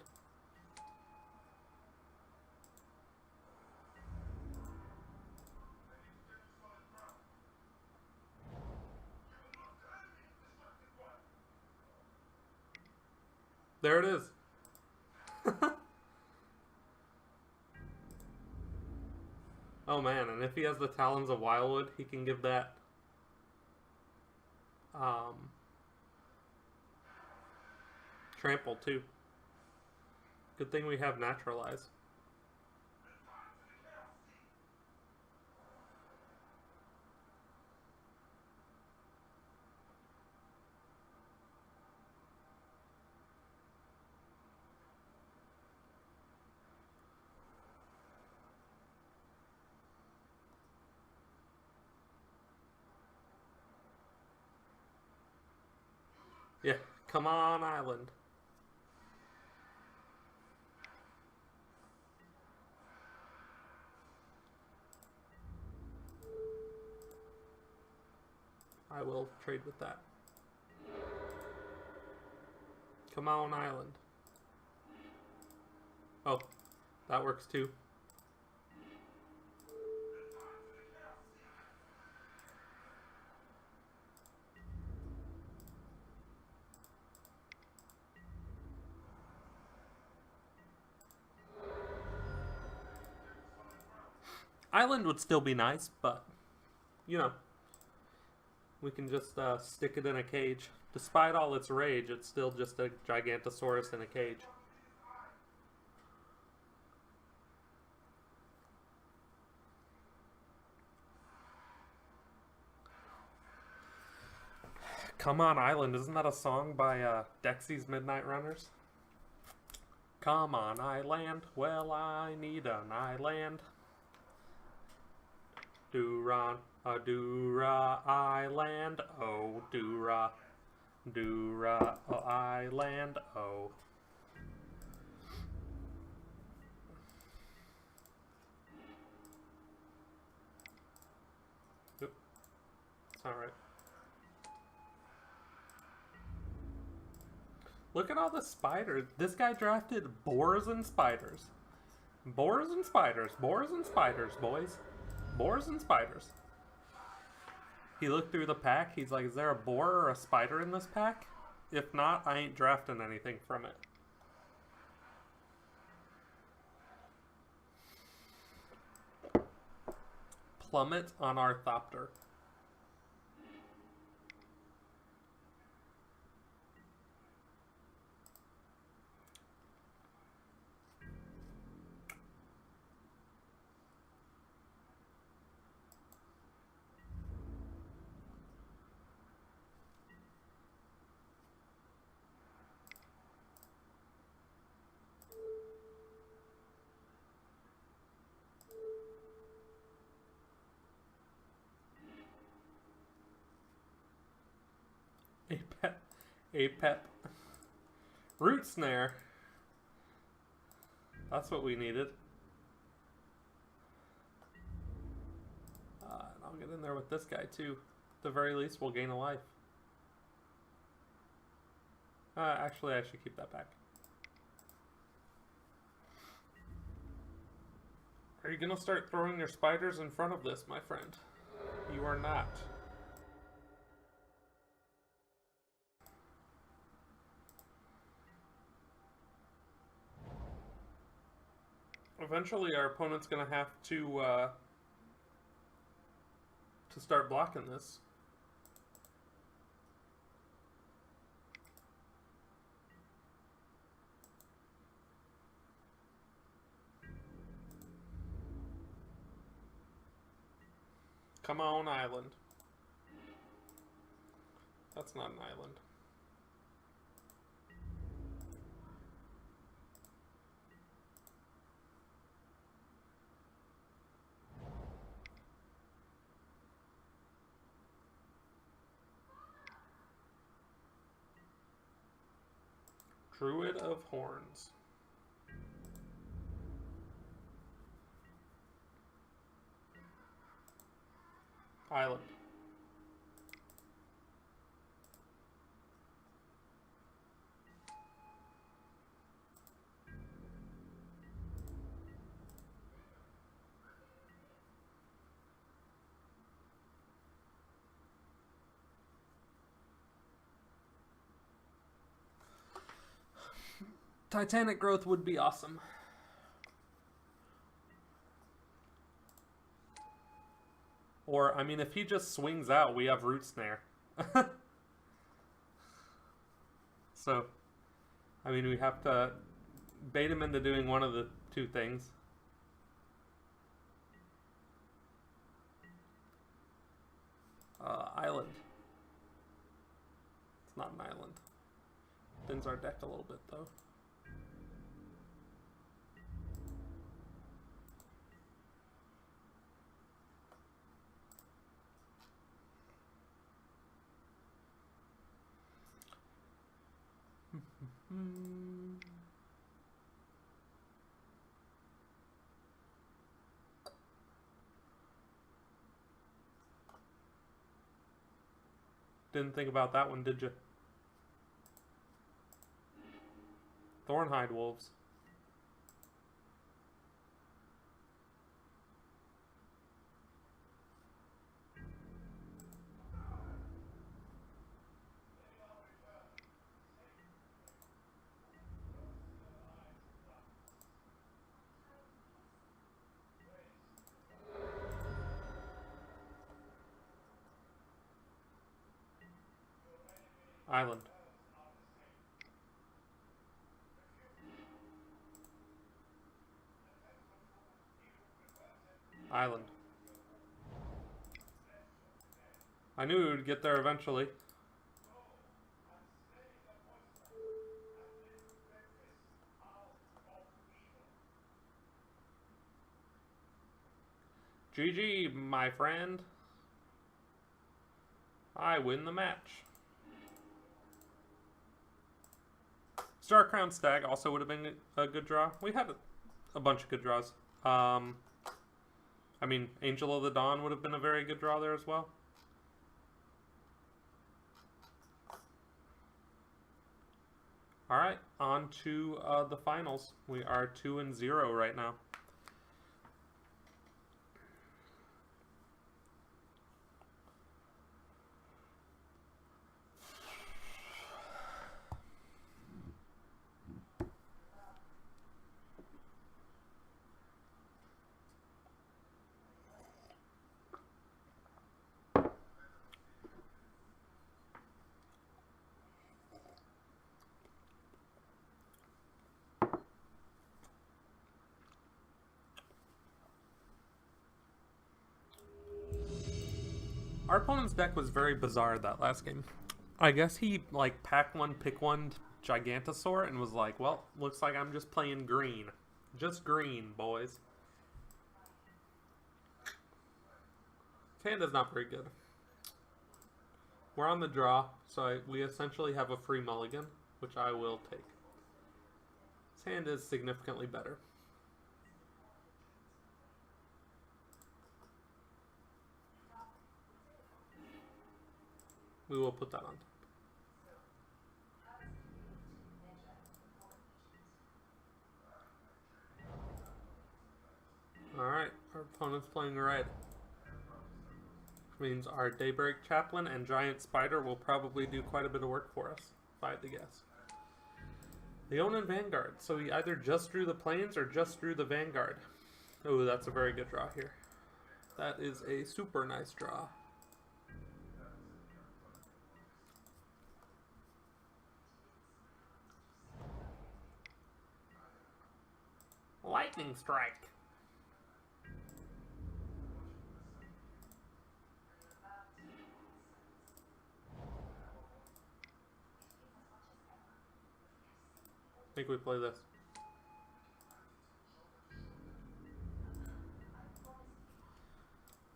There it is. Oh man, and if he has the Talons of Wildwood, he can give that trample too. Good thing we have Naturalize. Yeah, come on, island. I will trade with that. Come on, island. Oh, that works too. Island would still be nice, but, you know, we can just stick it in a cage. Despite all its rage, it's still just a Gigantosaurus in a cage. Come on, Island. Isn't that a song by Dexy's Midnight Runners? Come on, Island. Well, I need an island. Do-ra, do-ra, island, oh, do-ra, do-ra, oh, island, oh. Yep, it's alright. Look at all the spiders. This guy drafted boars and spiders. Boars and spiders, boars and spiders, boys. Boars and spiders. He looked through the pack. He's like, is there a boar or a spider in this pack? If not, I ain't drafting anything from it. Plummet on Arthopter. A pep. Root Snare. That's what we needed. And I'll get in there with this guy too. At the very least, we'll gain a life. Actually, I should keep that back. Are you going to start throwing your spiders in front of this, my friend? You are not. Eventually, our opponent's going to have to start blocking this. Come on, island. That's not an island. Druid of Horns. Island. Titanic growth would be awesome. Or, I mean, if he just swings out, we have Root Snare. So, I mean, we have to bait him into doing one of the two things. Island. It's not an island. Thins our deck a little bit, though. Didn't think about that one, did you? Thornhide Wolves. Island. Island. I knew we would get there eventually. GG, my friend. I win the match. Star Crown Stag also would have been a good draw. We had a bunch of good draws. I mean, Angel of the Dawn would have been a very good draw there as well. Alright, on to the finals. We are 2-0 right now. Our opponent's deck was very bizarre that last game. I guess he, like, pack one, pick one Gigantosaur and was like, well, looks like I'm just playing green. Just green, boys. Hand is not very good. We're on the draw, so we essentially have a free mulligan, which I will take. hand is significantly better. We will put that on top. Alright, our opponent's playing red. Which means our Daybreak Chaplain and Giant Spider will probably do quite a bit of work for us, if I had to guess. Leonin Vanguard. So he either just drew the planes or just drew the Vanguard. Oh, that's a very good draw here. That is a super nice draw. Lightning Strike. I think we play this.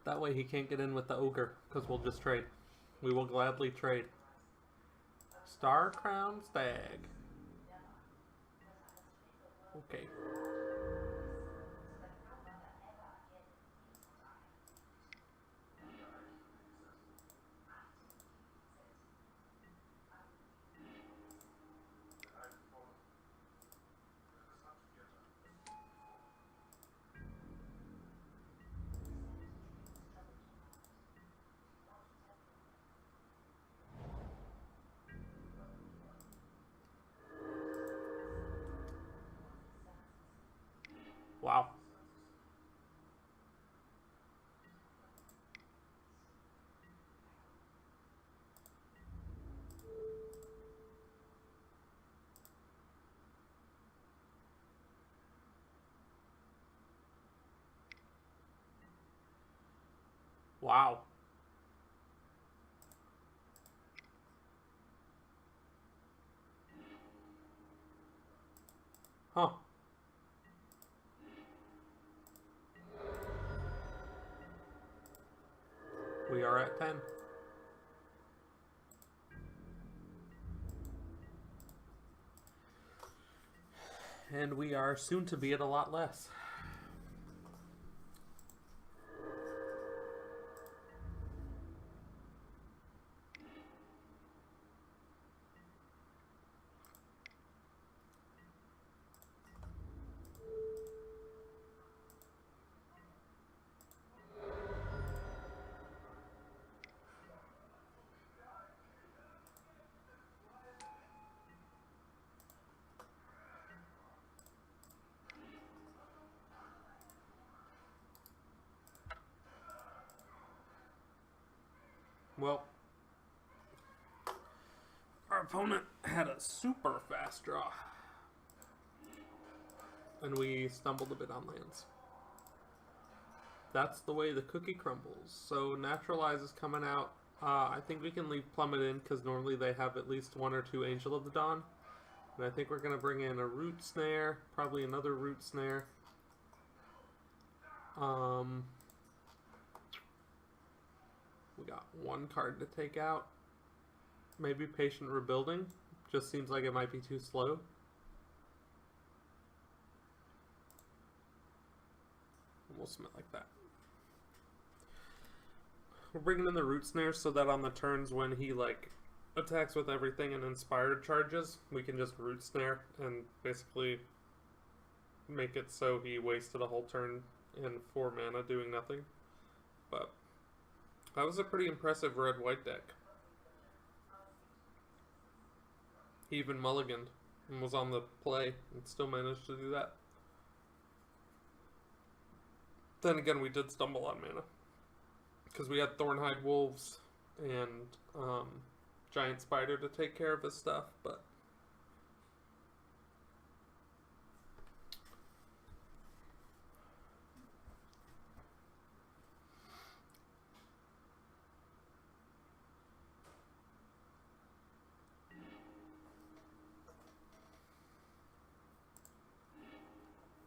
That way he can't get in with the Ogre, because we'll just trade. We will gladly trade. Star Crown Stag. Okay. Wow. Wow. Huh. We are at 10. And we are soon to be at a lot less. Well, our opponent had a super fast draw. And we stumbled a bit on lands. That's the way the cookie crumbles. So Naturalize is coming out. I think we can leave Plummet in because normally they have at least 1 or 2 Angel of the Dawn. And I think we're going to bring in a Root Snare, probably another Root Snare. We got 1 card to take out. Maybe Patient Rebuilding. Just seems like it might be too slow. We'll submit like that. We're bringing in the Root Snare so that on the turns when he like attacks with everything and Inspired charges, we can just Root Snare and basically make it so he wasted a whole turn in 4 mana doing nothing. But that was a pretty impressive red-white deck. He even mulliganed and was on the play and still managed to do that. Then again, we did stumble on mana. Because we had Thornhide Wolves and Giant Spider to take care of his stuff, but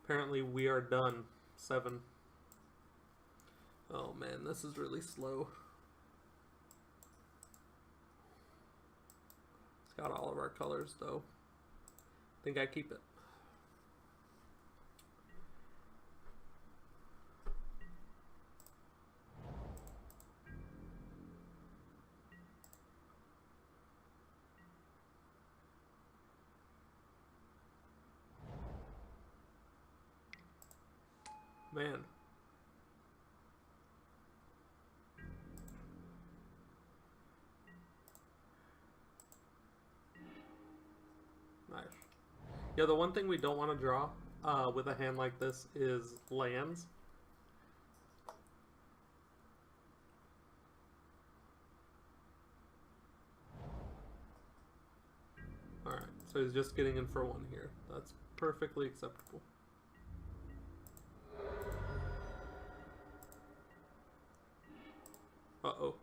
apparently we are done. 7. Oh man, this is really slow. It's got all of our colors though. I think I keep it. Man. Nice. Yeah, the one thing we don't want to draw with a hand like this is lands. Alright, so he's just getting in for one here. That's perfectly acceptable. Uh-oh.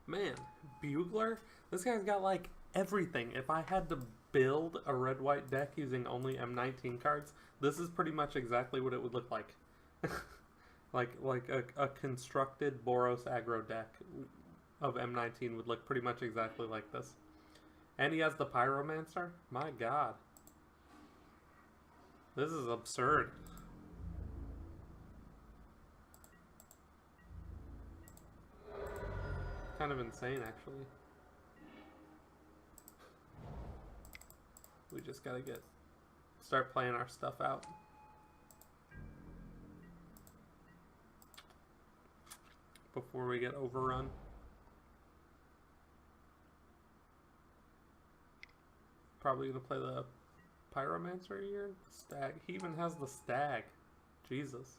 Man, Bugler? This guy's got like everything. If I had to build a red-white deck using only M19 cards, this is pretty much exactly what it would look like. like a constructed Boros aggro deck of M19 would look pretty much exactly like this. And he has the Pyromancer? My god. This is absurd. Kind of insane, actually. We just gotta start playing our stuff out. Before we get overrun. Probably gonna play the Pyromancer here. Stag. He even has the Stag. Jesus.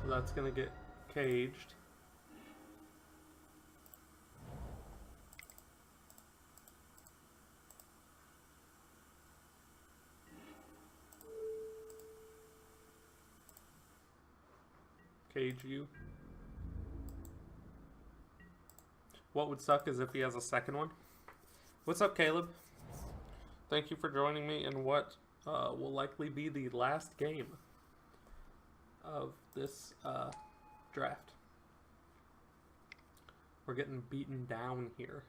So that's gonna get caged. Cage you. What would suck is if he has a second one. What's up, Caleb? Thank you for joining me in what will likely be the last game of this draft. We're getting beaten down here.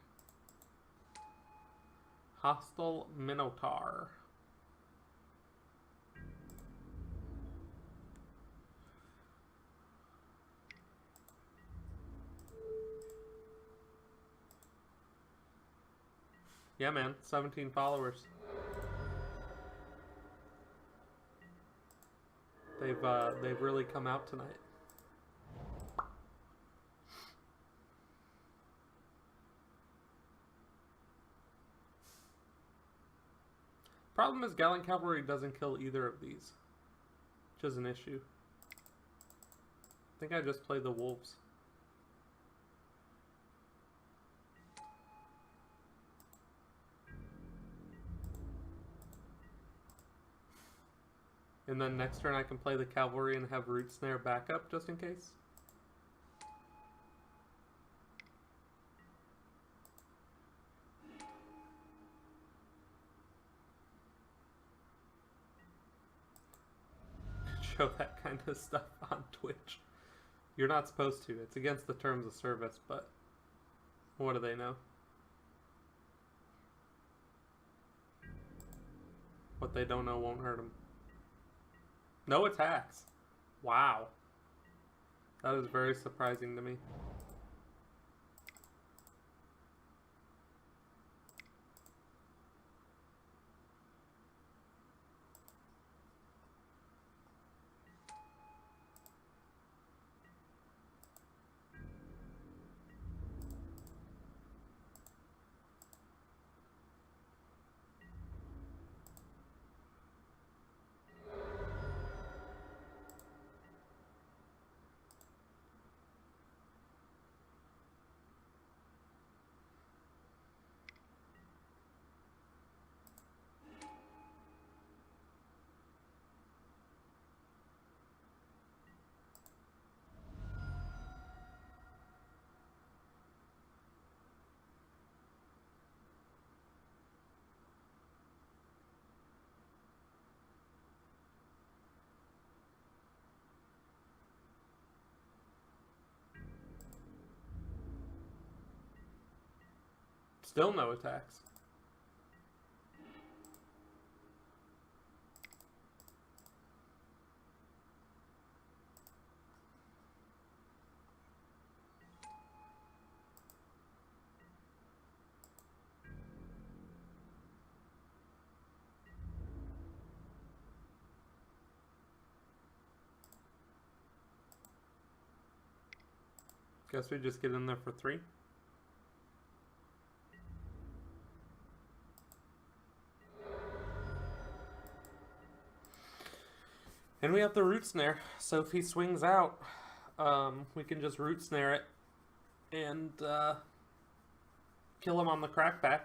Hostile Minotaur. Yeah, man, 17 followers. They've really come out tonight. Problem is Gallant Cavalry doesn't kill either of these, which is an issue. I think I just played the wolves. And then next turn I can play the cavalry and have Root Snare backup just in case. Show that kind of stuff on Twitch. You're not supposed to. It's against the terms of service, but what do they know? What they don't know won't hurt them. No attacks. Wow. That is very surprising to me. Still no attacks. Guess we just get in there for 3. And we have the root snare, so if he swings out, we can just root snare it and kill him on the crackback.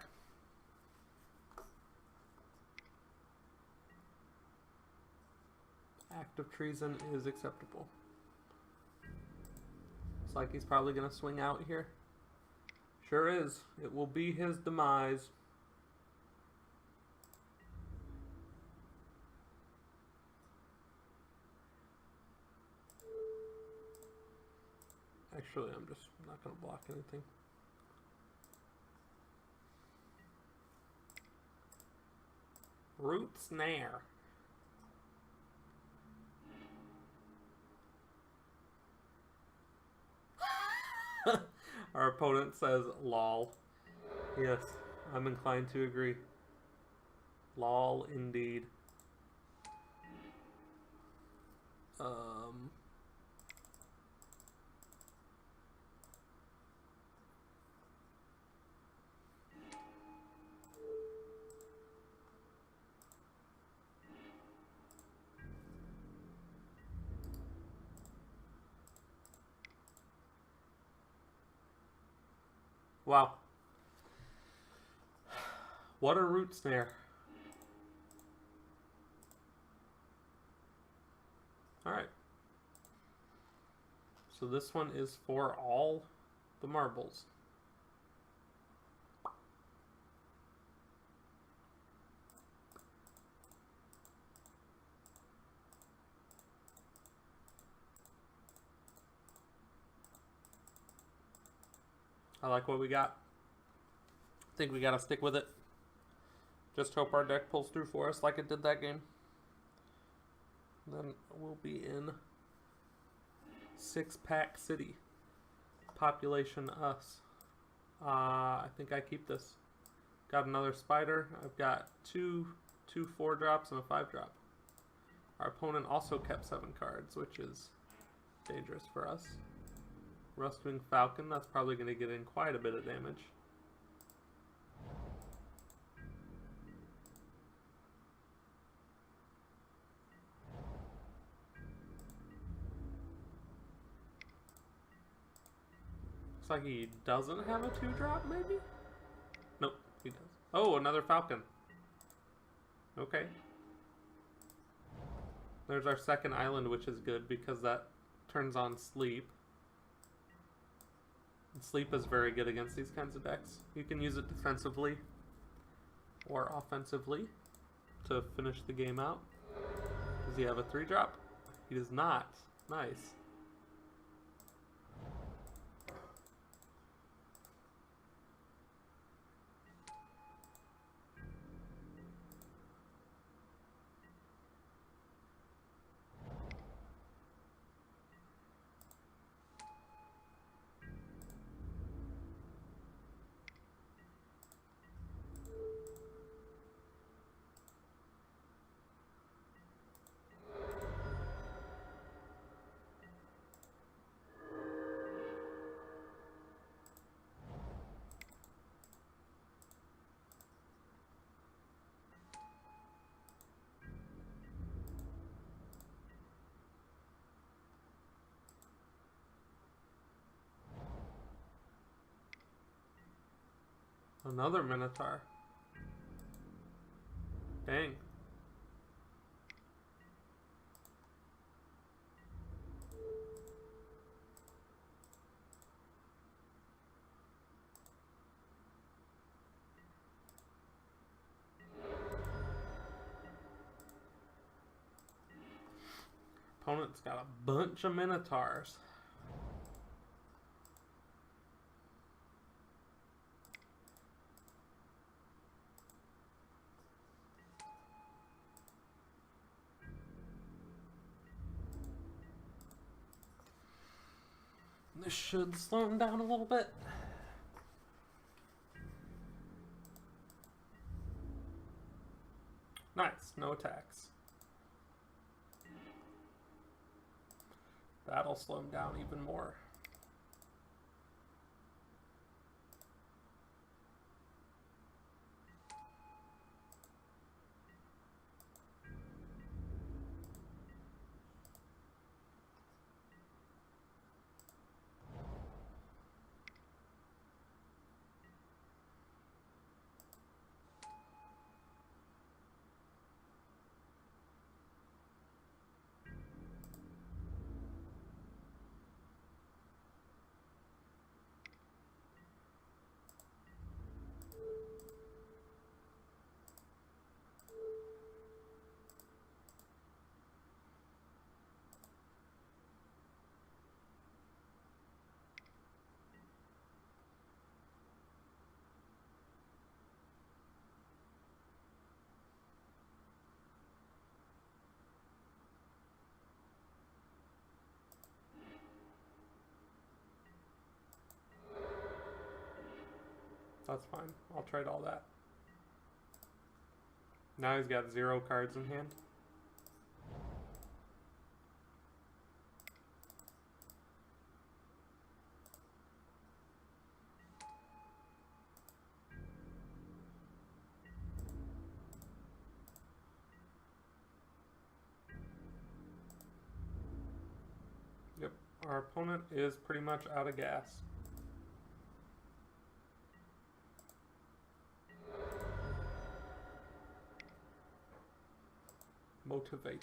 Act of treason is acceptable. Looks like he's probably going to swing out here. Sure is. It will be his demise. Actually, I'm just not going to block anything. Root snare. Our opponent says lol. Yes, I'm inclined to agree. Lol indeed. Wow. What a root snare. Alright. So this one is for all the marbles. I like what we got. I think we gotta stick with it. Just hope our deck pulls through for us like it did that game. Then we'll be in 6-pack city. Population us. I think I keep this. Got another spider. I've got two 4-drops and a 5-drop. Our opponent also kept 7 cards, which is dangerous for us. Rust-wing falcon, that's probably going to get in quite a bit of damage. Looks like he doesn't have a 2-drop, maybe? Nope, he does. Oh, another falcon. Okay. There's our second island, which is good because that turns on sleep. And sleep is very good against these kinds of decks. You can use it defensively or offensively to finish the game out. Does he have a 3-drop? He does not. Nice. Another Minotaur. Dang. Opponent's got a bunch of Minotaurs. This should slow him down a little bit. Nice, no attacks. That'll slow him down even more. That's fine. I'll trade all that. Now he's got 0 cards in hand. Yep, our opponent is pretty much out of gas. Motivator.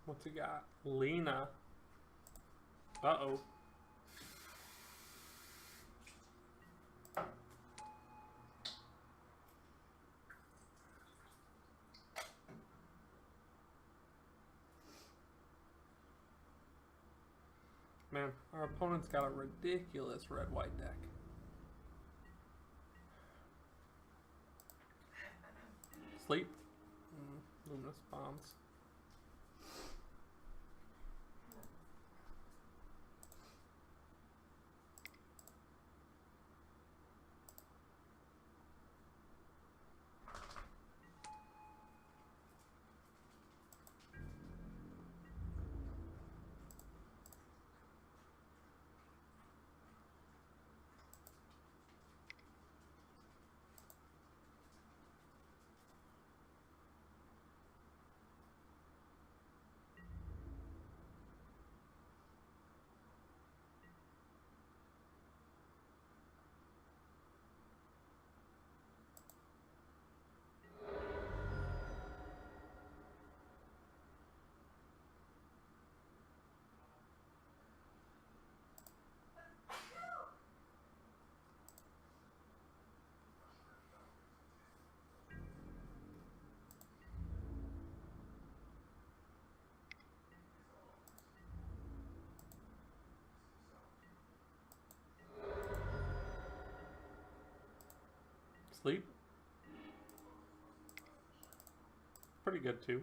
What's he got? Lena. Uh-oh. Man, our opponent's got a ridiculous red-white deck. Sleep. Luminous Bombs. Sleep. Pretty good too.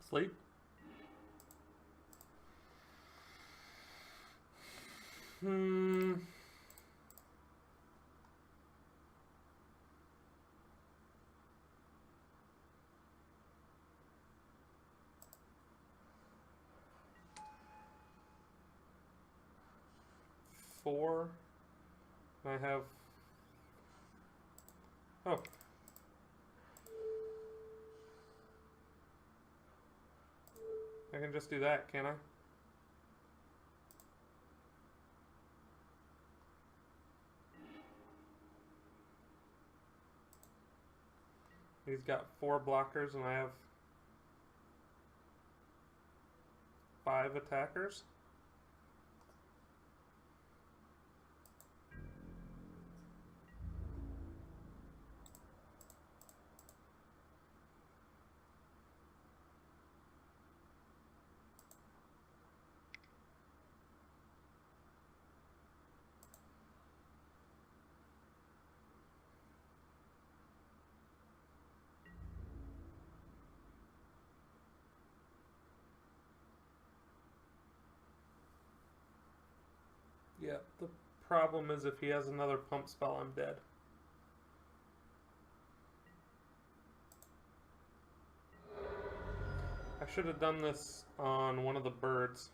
Sleep. Four. I have... Oh. I can just do that, can't I? He's got 4 blockers and I have 5 attackers. Yeah, the problem is if he has another pump spell, I'm dead. I should have done this on one of the birds.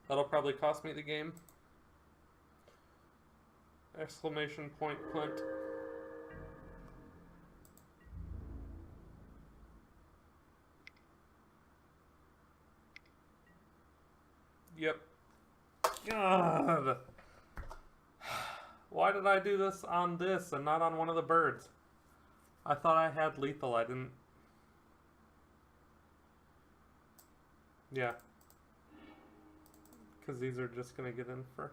That'll probably cost me the game. Exclamation point, Clint. Yep. God. Why did I do this on this and not on one of the birds? I thought I had lethal. I didn't. Yeah. Because these are just going to get in for...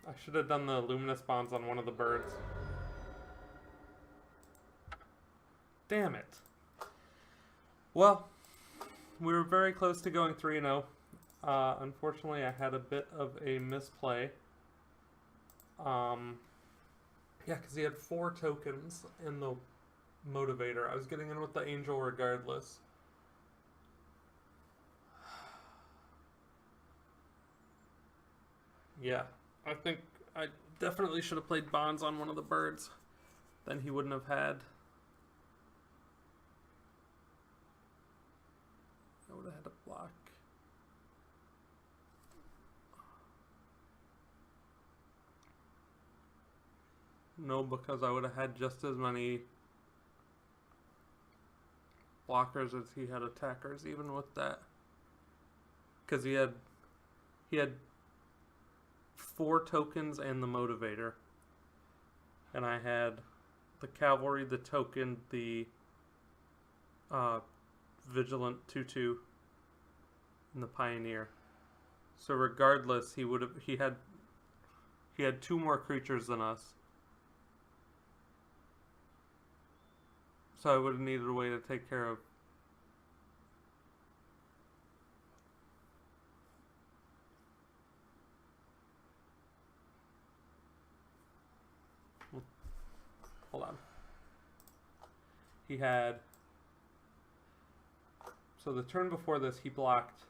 I should have done the luminous bonds on one of the birds. Damn it. Well, we were very close to going 3-0. Unfortunately, I had a bit of a misplay. Yeah, because he had 4 tokens in the motivator. I was getting in with the angel regardless. Yeah, I think I definitely should have played bonds on one of the birds. Then he wouldn't have had... I would have had to block. No, because I would have had just as many blockers as he had attackers, even with that. Because he had 4 tokens and the motivator. And I had the cavalry, the token, the vigilant 2/2, and the pioneer. So regardless, he had 2 more creatures than us. So I would have needed a way to take care of. Hold on. He had... So the turn before this, he blocked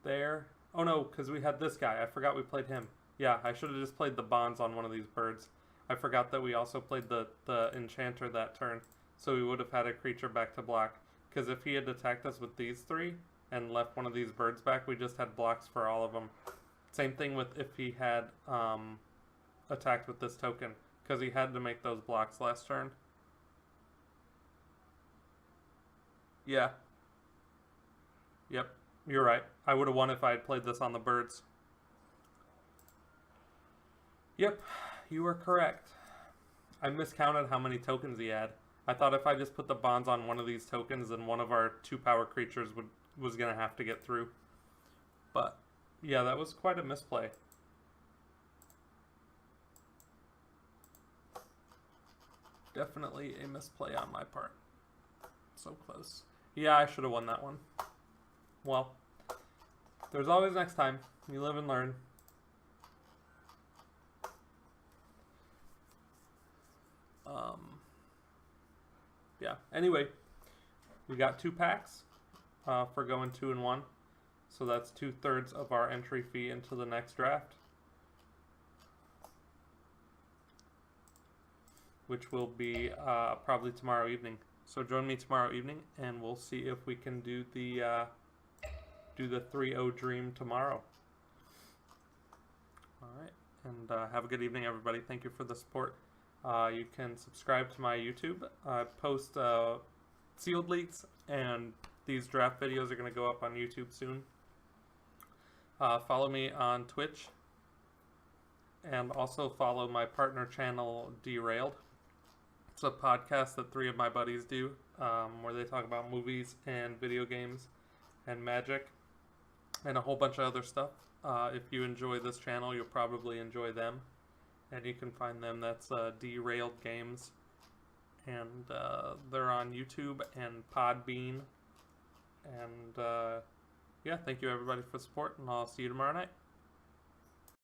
there. Oh no, because we had this guy. I forgot we played him. Yeah, I should have just played the bonds on one of these birds. I forgot that we also played the enchanter that turn. So we would have had a creature back to block. Because if he had attacked us with these 3 and left one of these birds back, we just had blocks for all of them. Same thing with if he had attacked with this token. Because he had to make those blocks last turn. Yeah. Yep, you're right. I would have won if I had played this on the birds. Yep, you were correct. I miscounted how many tokens he had. I thought if I just put the bonds on one of these tokens, then one of our 2 power creatures was going to have to get through. But, yeah, that was quite a misplay. Definitely a misplay on my part. So close. Yeah, I should have won that one. Well, there's always next time. You live and learn. Yeah, anyway, We got 2 packs for going 2 and 1. So that's 2/3 of our entry fee into the next draft, which will be probably tomorrow evening. So join me tomorrow evening, and we'll see if we can do the 3-0 dream tomorrow. All right, and have a good evening, everybody. Thank you for the support. You can subscribe to my YouTube. I post sealed leaks, and these draft videos are going to go up on YouTube soon. Follow me on Twitch, and also follow my partner channel, Derailed. It's a podcast that 3 of my buddies do, where they talk about movies and video games and magic and a whole bunch of other stuff. If you enjoy this channel, you'll probably enjoy them, and you can find them. That's Derailed Games, and they're on YouTube and Podbean. And yeah, thank you everybody for the support, and I'll see you tomorrow night.